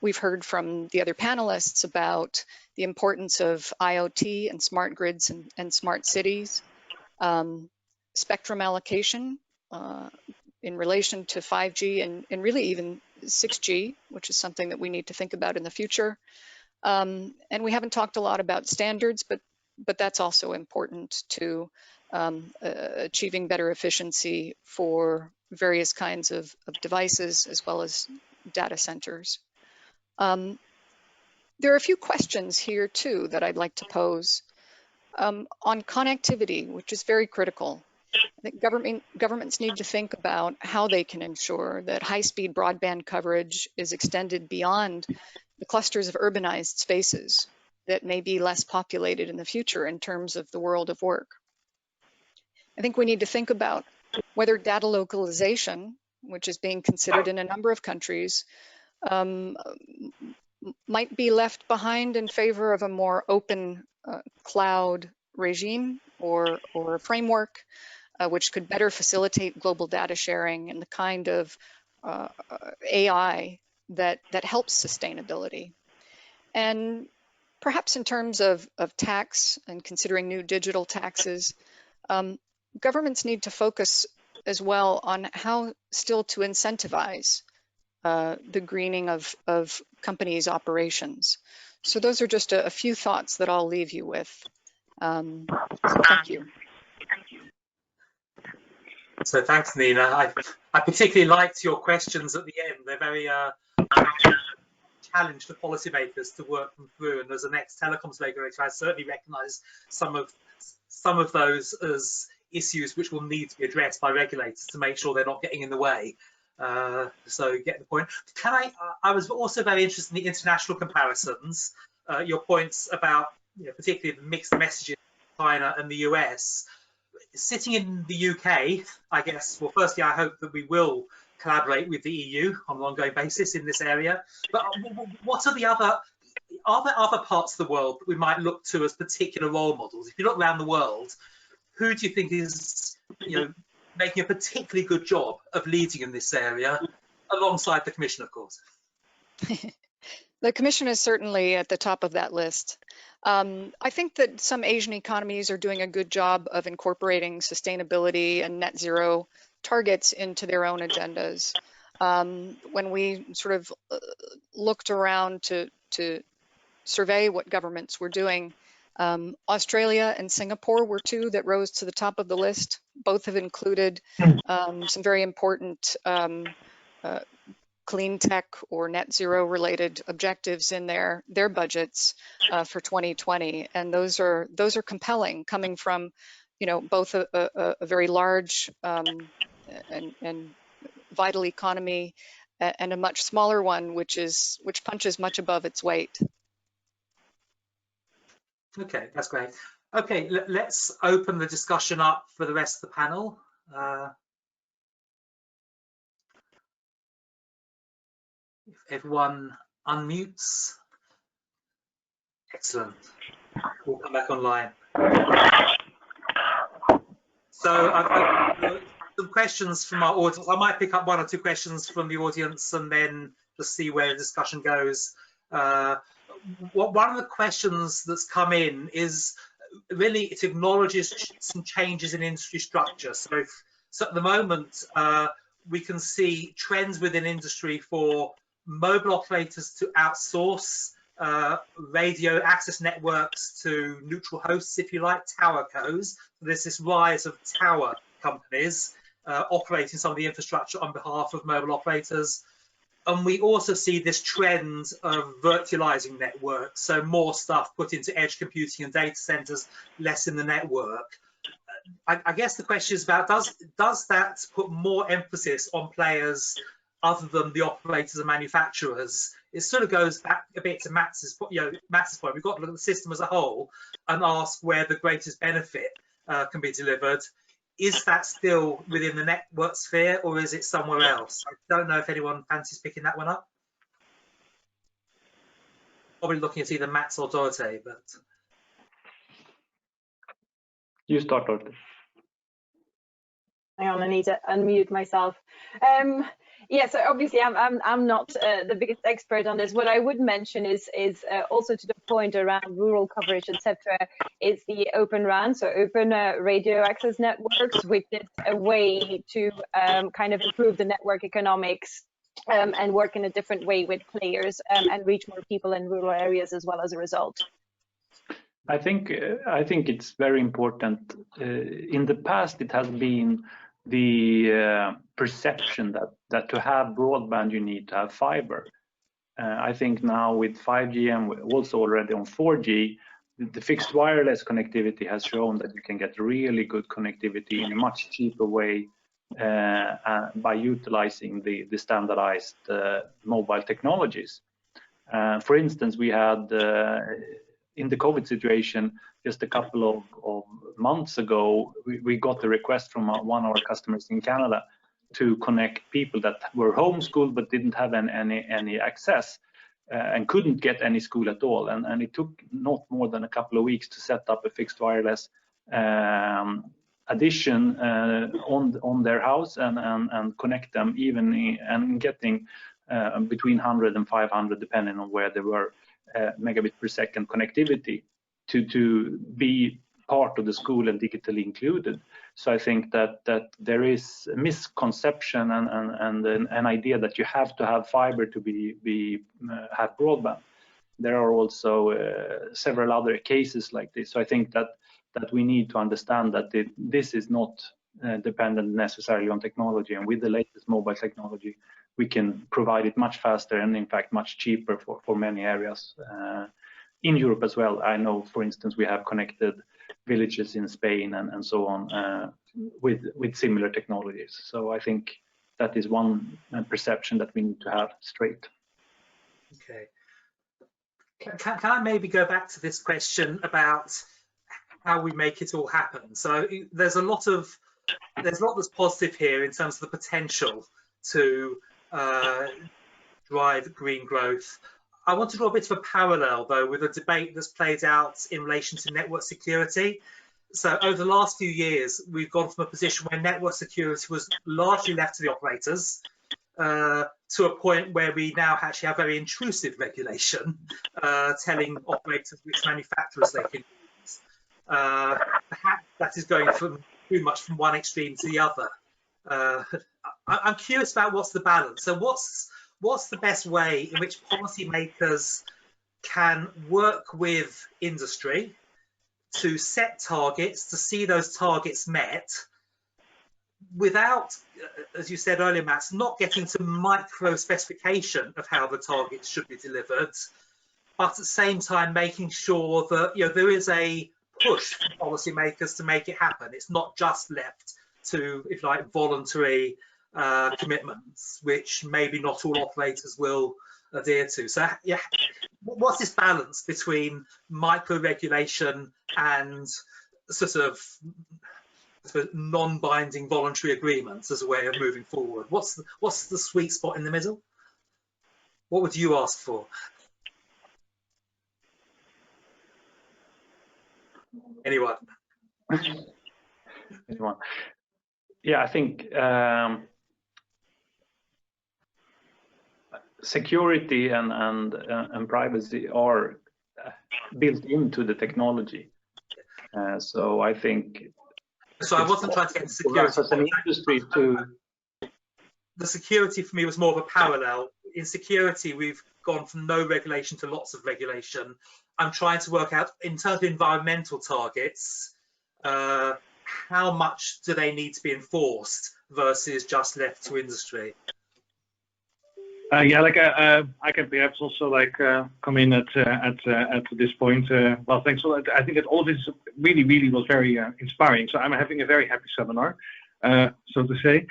We've heard from the other panelists about the importance of IoT and smart grids and smart cities, spectrum allocation in relation to 5G and really even 6G, which is something that we need to think about in the future. And we haven't talked a lot about standards, but that's also important to achieving better efficiency for various kinds of devices as well as data centers. There are a few questions here too that I'd like to pose on connectivity, which is very critical. I think governments need to think about how they can ensure that high-speed broadband coverage is extended beyond the clusters of urbanized spaces that may be less populated in the future in terms of the world of work. I think we need to think about whether data localization, which is being considered in a number of countries, might be left behind in favor of a more open cloud regime or framework, which could better facilitate global data sharing and the kind of AI that helps sustainability. And perhaps in terms of tax and considering new digital taxes, governments need to focus as well on how still to incentivize the greening of companies' operations. So those are just a few thoughts that I'll leave you with. So thank you. So thanks, Nina. I particularly liked your questions at the end. They're very challenge to policymakers to work them through. And as an ex-telecoms regulator, I certainly recognise some of those as issues which will need to be addressed by regulators to make sure they're not getting in the way. So you get the point. I was also very interested in the international comparisons. Your points about, particularly the mixed messages in China and the US. Sitting in the UK, I guess, well, firstly, I hope that we will collaborate with the EU on an ongoing basis in this area. But what are there other parts of the world that we might look to as particular role models? If you look around the world, who do you think is, making a particularly good job of leading in this area, alongside the Commission, of course? The Commission is certainly at the top of that list. I think that some Asian economies are doing a good job of incorporating sustainability and net zero targets into their own agendas. When we sort of looked around to survey what governments were doing, Australia and Singapore were two that rose to the top of the list. Both have included some very important clean tech or net zero related objectives in their budgets for 2020, and those are compelling, coming from, you know, both a very large and vital economy and a much smaller one, which punches much above its weight. Okay, that's great. Okay, let's open the discussion up for the rest of the panel. If everyone unmutes. Excellent. We'll come back online. So I've got some questions from our audience. I might pick up one or two questions from the audience and then just see where the discussion goes. One of the questions that's come in is really, it acknowledges some changes in industry structure. So at the moment, we can see trends within industry for mobile operators to outsource radio access networks to neutral hosts, if you like, tower cos. There's this rise of tower companies operating some of the infrastructure on behalf of mobile operators. And we also see this trend of virtualizing networks, so more stuff put into edge computing and data centers, less in the network. I guess the question is about, does that put more emphasis on players other than the operators and manufacturers? It sort of goes back a bit to Max's point. We've got to look at the system as a whole and ask where the greatest benefit can be delivered. Is that still within the network sphere, or is it somewhere else? I don't know if anyone fancies picking that one up. Probably looking at either Max or Dorothee, but you start, Dorothee. Hang on, I need to unmute myself. Yeah, so obviously I'm not the biggest expert on this. What I would mention is also to the point around rural coverage, etc., is the Open RAN, so Open Radio Access Networks, which is a way to kind of improve the network economics and work in a different way with players and reach more people in rural areas as well as a result. I think it's very important. In the past, it has been the perception that to have broadband you need to have fiber. I think now with 5G and also already on 4G, the fixed wireless connectivity has shown that you can get really good connectivity in a much cheaper way by utilizing the standardized mobile technologies. For instance, we had in the COVID situation, just a couple of months ago, we got a request from one of our customers in Canada to connect people that were homeschooled but didn't have any access and couldn't get any school at all. And it took not more than a couple of weeks to set up a fixed wireless addition on their house and connect them and getting between 100 and 500, depending on where they were, megabit per second connectivity to be part of the school and digitally included. So I think that there is a misconception and an idea that you have to have fiber to have broadband. There are also several other cases like this. So I think that we need to understand that this is not dependent necessarily on technology, and with the latest mobile technology, we can provide it much faster and in fact much cheaper for many areas in Europe as well. I know, for instance, we have connected villages in Spain and so on with similar technologies. So I think that is one perception that we need to have straight. Okay. Can I maybe go back to this question about how we make it all happen? So there's a lot that's positive here in terms of the potential to drive green growth. I want to draw a bit of a parallel, though, with a debate that's played out in relation to network security. So over the last few years, we've gone from a position where network security was largely left to the operators to a point where we now actually have very intrusive regulation telling operators which manufacturers they can use. Perhaps that is going pretty much from one extreme to the other. I'm curious about what's the balance. So what's the best way in which policymakers can work with industry to set targets, to see those targets met, without, as you said earlier, Mats, not getting to micro specification of how the targets should be delivered, but at the same time making sure that there is a push for policymakers to make it happen. It's not just left to, if you like, voluntary commitments, which maybe not all operators will adhere to. So, yeah, what's this balance between micro regulation and sort of non-binding voluntary agreements as a way of moving forward? What's the sweet spot in the middle? What would you ask for? Anyone? Anyone? Yeah, I think security and privacy are built into the technology. So I think. So I wasn't trying to get security as an industry to. The security for me was more of a parallel. In security, we've gone from no regulation to lots of regulation. I'm trying to work out, in terms of environmental targets, how much do they need to be enforced versus just left to industry? Yeah, I can perhaps also come in at this point. Well, thanks a lot. I think that all this really was very inspiring. So I'm having a very happy seminar, so to say.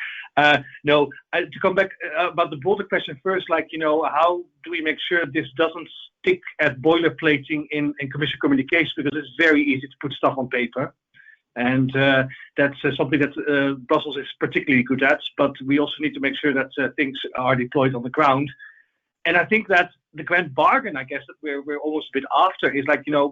No, to come back about the broader question first, how do we make sure this doesn't stick at boilerplating in commission communication, because it's very easy to put stuff on paper. And that's something that Brussels is particularly good at, but we also need to make sure that things are deployed on the ground. And I think that the grand bargain, I guess, that we're almost a bit after is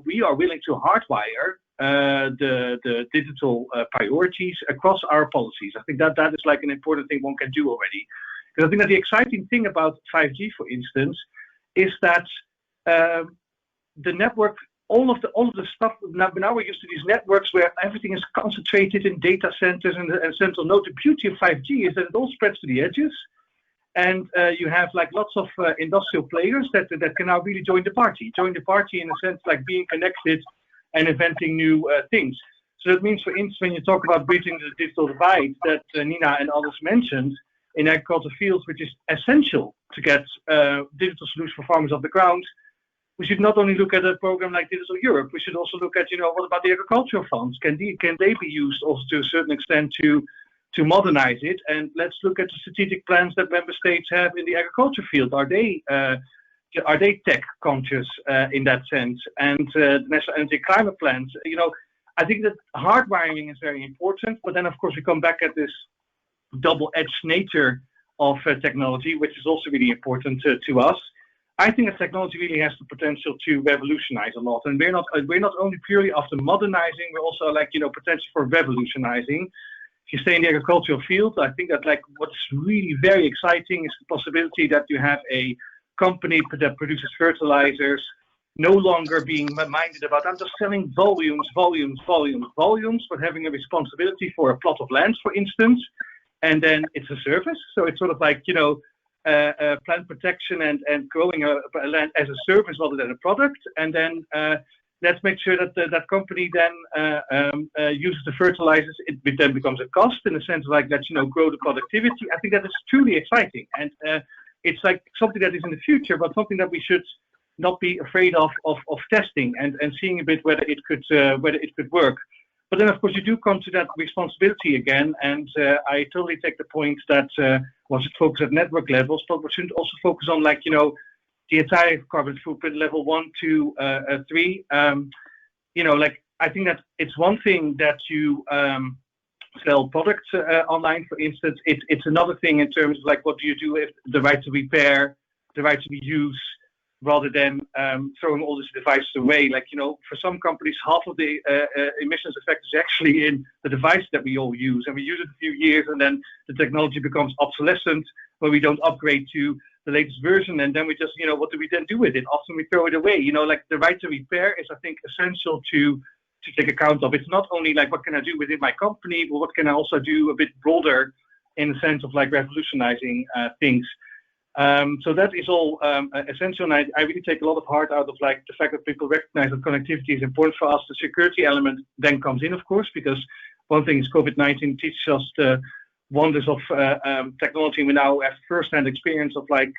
we are willing to hardwire the digital priorities across our policies. I think that is an important thing one can do already. Because I think that the exciting thing about 5G, for instance, is that the network, all of the stuff, now we're used to these networks where everything is concentrated in data centers and central node. The beauty of 5G is that it all spreads to the edges, and you have lots of industrial players that can now really join the party in a sense, being connected and inventing new things. So that means, for instance, when you talk about bridging the digital divide that Nina and others mentioned in agricultural fields, which is essential to get digital solutions for farmers off the ground, we should not only look at a program like Digital Europe, we should also look at, what about the agricultural funds? Can they be used also to a certain extent to modernize it? And let's look at the strategic plans that member states have in the agriculture field. Are they tech conscious in that sense? And the national energy climate plans, I think that hardwiring is very important, but then of course we come back at this double-edged nature of technology, which is also really important to us. I think that technology really has the potential to revolutionize a lot, and we're not only purely after modernizing, we're also potential for revolutionizing. If you stay in the agricultural field, I think that what's really very exciting is the possibility that you have a company that produces fertilizers no longer being minded about, I'm just selling volumes, but having a responsibility for a plot of land, for instance, and then it's a service. So it's sort of plant protection and growing a land as a service rather than a product. And then let's make sure that that company then uses the fertilizers. It then becomes a cost in the sense of grow the productivity. I think that is truly exciting, and it's something that is in the future, but something that we should not be afraid of testing and seeing a bit whether it could work. But then, of course, you do come to that responsibility again, and I totally take the point that one should focus at network levels, but we should also focus on, the entire carbon footprint, level 1, 2, 3. I think that it's one thing that you sell products online, for instance. It's another thing in terms of, what do you do with the right to repair, the right to reuse, rather than throwing all these devices away. For some companies, half of the emissions effect is actually in the device that we all use. And we use it a few years, and then the technology becomes obsolescent, where we don't upgrade to the latest version. And then we just, what do we then do with it? Often we throw it away. The right to repair is, I think, essential to take account of. It's not only what can I do within my company, but what can I also do a bit broader in the sense of like revolutionizing things. So that is all essential, and I really take a lot of heart out of like the fact that people recognize that connectivity is important for us. The security element then comes in, of course, because one thing is COVID-19 teaches us the wonders of technology. We now have first-hand experience of like,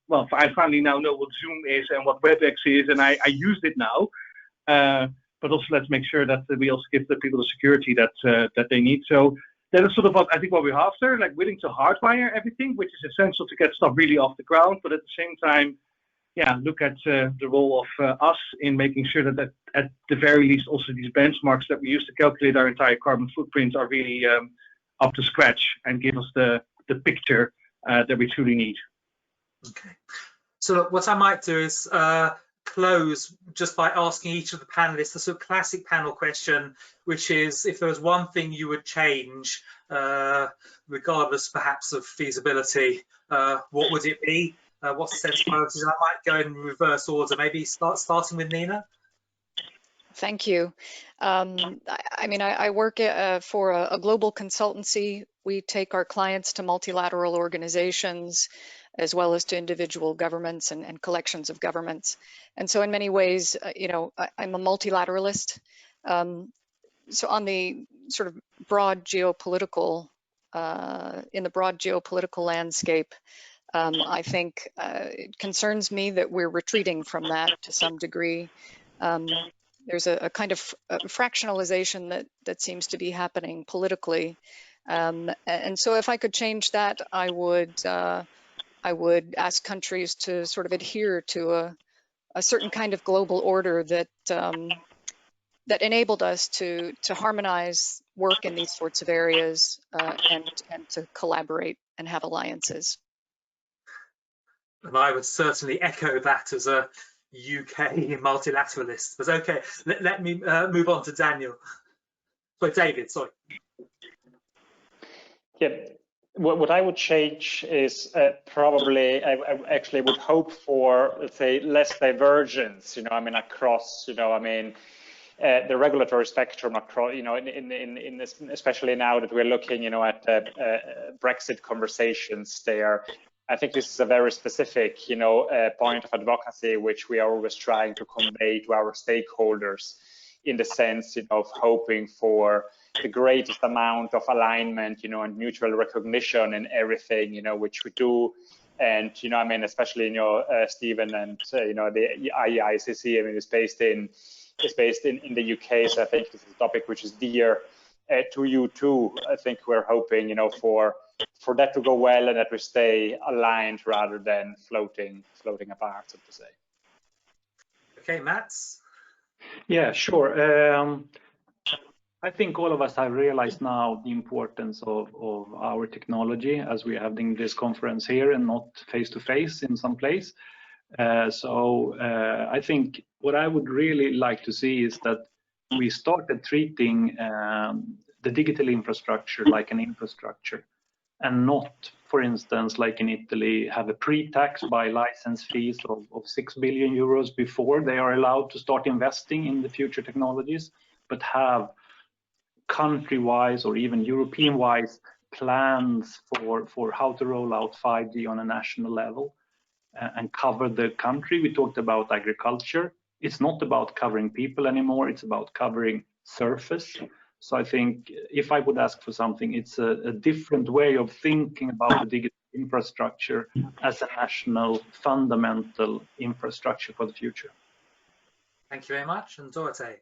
well, I finally now know what Zoom is and what WebEx is, and I used it now. But also let's make sure that we also give the people the security that they need. So that is sort of what I think what we're after, like willing to hardwire everything, which is essential to get stuff really off the ground. But at the same time, yeah, look at the role of us in making sure that at the very least also these benchmarks that we use to calculate our entire carbon footprint are really up to scratch and give us the picture that we truly need. Okay. So what I might do is close just by asking each of the panelists the sort of classic panel question, which is if there was one thing you would change, regardless perhaps of feasibility, what would it be? What's the sense of priorities? And I might go in reverse order, maybe starting with Nina. Thank you. I mean, I work for a global consultancy. We take our clients to multilateral organizations, as well as to individual governments and collections of governments. And so in many ways, you know, I'm a multilateralist. So on the sort of broad geopolitical, in the broad geopolitical landscape, I think it concerns me that we're retreating from that to some degree. There's a kind of fractionalization that seems to be happening politically. And so if I could change that, I would ask countries to sort of adhere to a certain kind of global order that that enabled us to harmonize work in these sorts of areas and to collaborate and have alliances. And I would certainly echo that as a UK multilateralist. But okay, let me move on to Daniel. Sorry, David, sorry. Yeah, what I would change is probably I actually would hope for, let's say, less divergence. You know, I mean, across. You know, I mean, the regulatory spectrum across. You know, in this, especially now that we're looking, you know, at Brexit conversations there. I think this is a very specific, you know, point of advocacy which we are always trying to convey to our stakeholders, in the sense, you know, of hoping for the greatest amount of alignment, you know, and mutual recognition in everything, you know, which we do. And, you know, I mean, especially, you know, Stephen and, you know, the IICC, I mean, is based in the UK. So I think this is a topic which is dear to you too. I think we're hoping, you know, for that to go well and that we stay aligned rather than floating apart, so to say. Okay, Mats? Yeah, sure. I think all of us have realized now the importance of our technology as we are having this conference here and not face to face in some place. So I think what I would really like to see is that we started treating the digital infrastructure like an infrastructure, and not, for instance, like in Italy, have a pre-tax by license fees of 6 billion euros before they are allowed to start investing in the future technologies, but have country-wise or even European-wise plans for how to roll out 5G on a national level and cover the country. We talked about agriculture. It's not about covering people anymore, it's about covering surface. So I think if I would ask for something, it's a different way of thinking about the digital infrastructure as a national fundamental infrastructure for the future. Thank you very much. And Dorothee?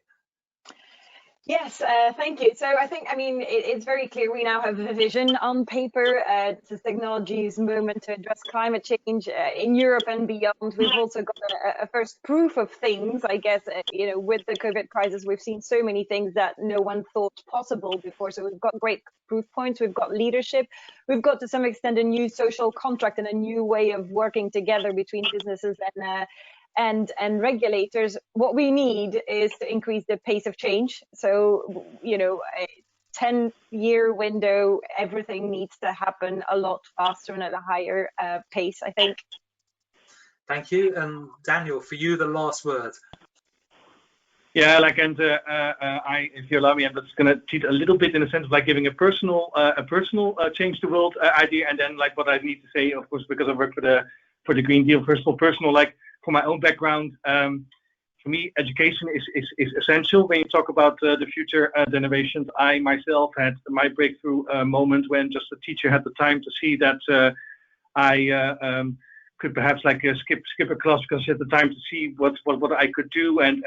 Yes, thank you. So I think, I mean, it's very clear we now have a vision on paper. It's a technology's moment to address climate change in Europe and beyond. We've also got a first proof of things, I guess, you know, with the COVID crisis, we've seen so many things that no one thought possible before. So we've got great proof points, we've got leadership, we've got to some extent a new social contract and a new way of working together between businesses and regulators. What we need is to increase the pace of change. So, you know, a 10-year window, everything needs to happen a lot faster and at a higher pace, I think. Thank you. And Daniel, for you, the last word. Yeah, like, and if you allow me, I'm just going to cheat a little bit in the sense of like giving a personal change the world idea, and then like what I need to say, of course, because I work for the Green Deal. First of all, personal, like for my own background, for me, education is essential when you talk about the future generations. I myself had my breakthrough moment when just a teacher had the time to see that I could perhaps like skip a class because she had the time to see what I could do, and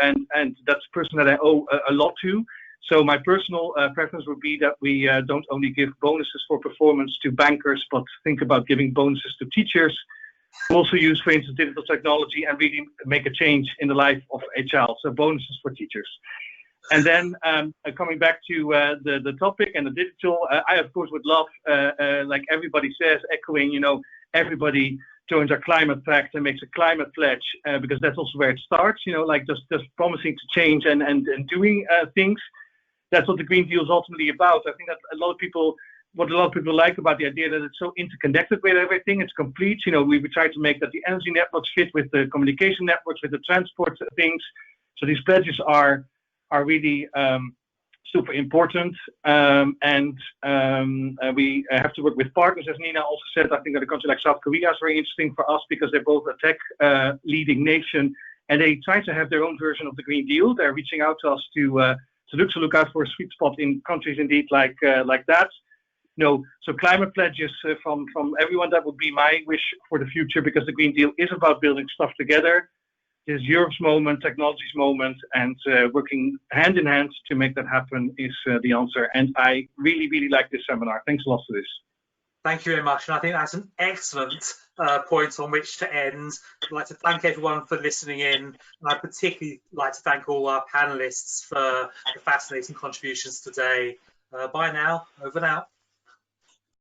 that's a person that I owe a lot to. So my personal preference would be that we don't only give bonuses for performance to bankers, but think about giving bonuses to teachers. Also use, for instance, digital technology and really make a change in the life of a child. So bonuses for teachers. And then coming back to the topic and the digital, I of course would love, like everybody says, echoing, everybody joins our climate pact and makes a climate pledge, because that's also where it starts, like just promising to change and doing things. That's what the Green Deal is ultimately about. I think that what a lot of people like about the idea that it's so interconnected with everything, it's complete. We try to make that the energy networks fit with the communication networks, with the transport things. So these pledges are really super important, and we have to work with partners, as Nina also said. I think that a country like South Korea is very interesting for us because they're both a tech leading nation, and they try to have their own version of the Green Deal. They're reaching out to us to look out for a sweet spot in countries indeed like that. So climate pledges from everyone, that would be my wish for the future, because the Green Deal is about building stuff together. Is Europe's moment, technology's moment, and working hand in hand to make that happen is the answer. And I really, really like this seminar. Thanks a lot for this. Thank you very much. And I think that's an excellent point on which to end. I'd like to thank everyone for listening in. And I'd particularly like to thank all our panelists for the fascinating contributions today. Bye now. Over now.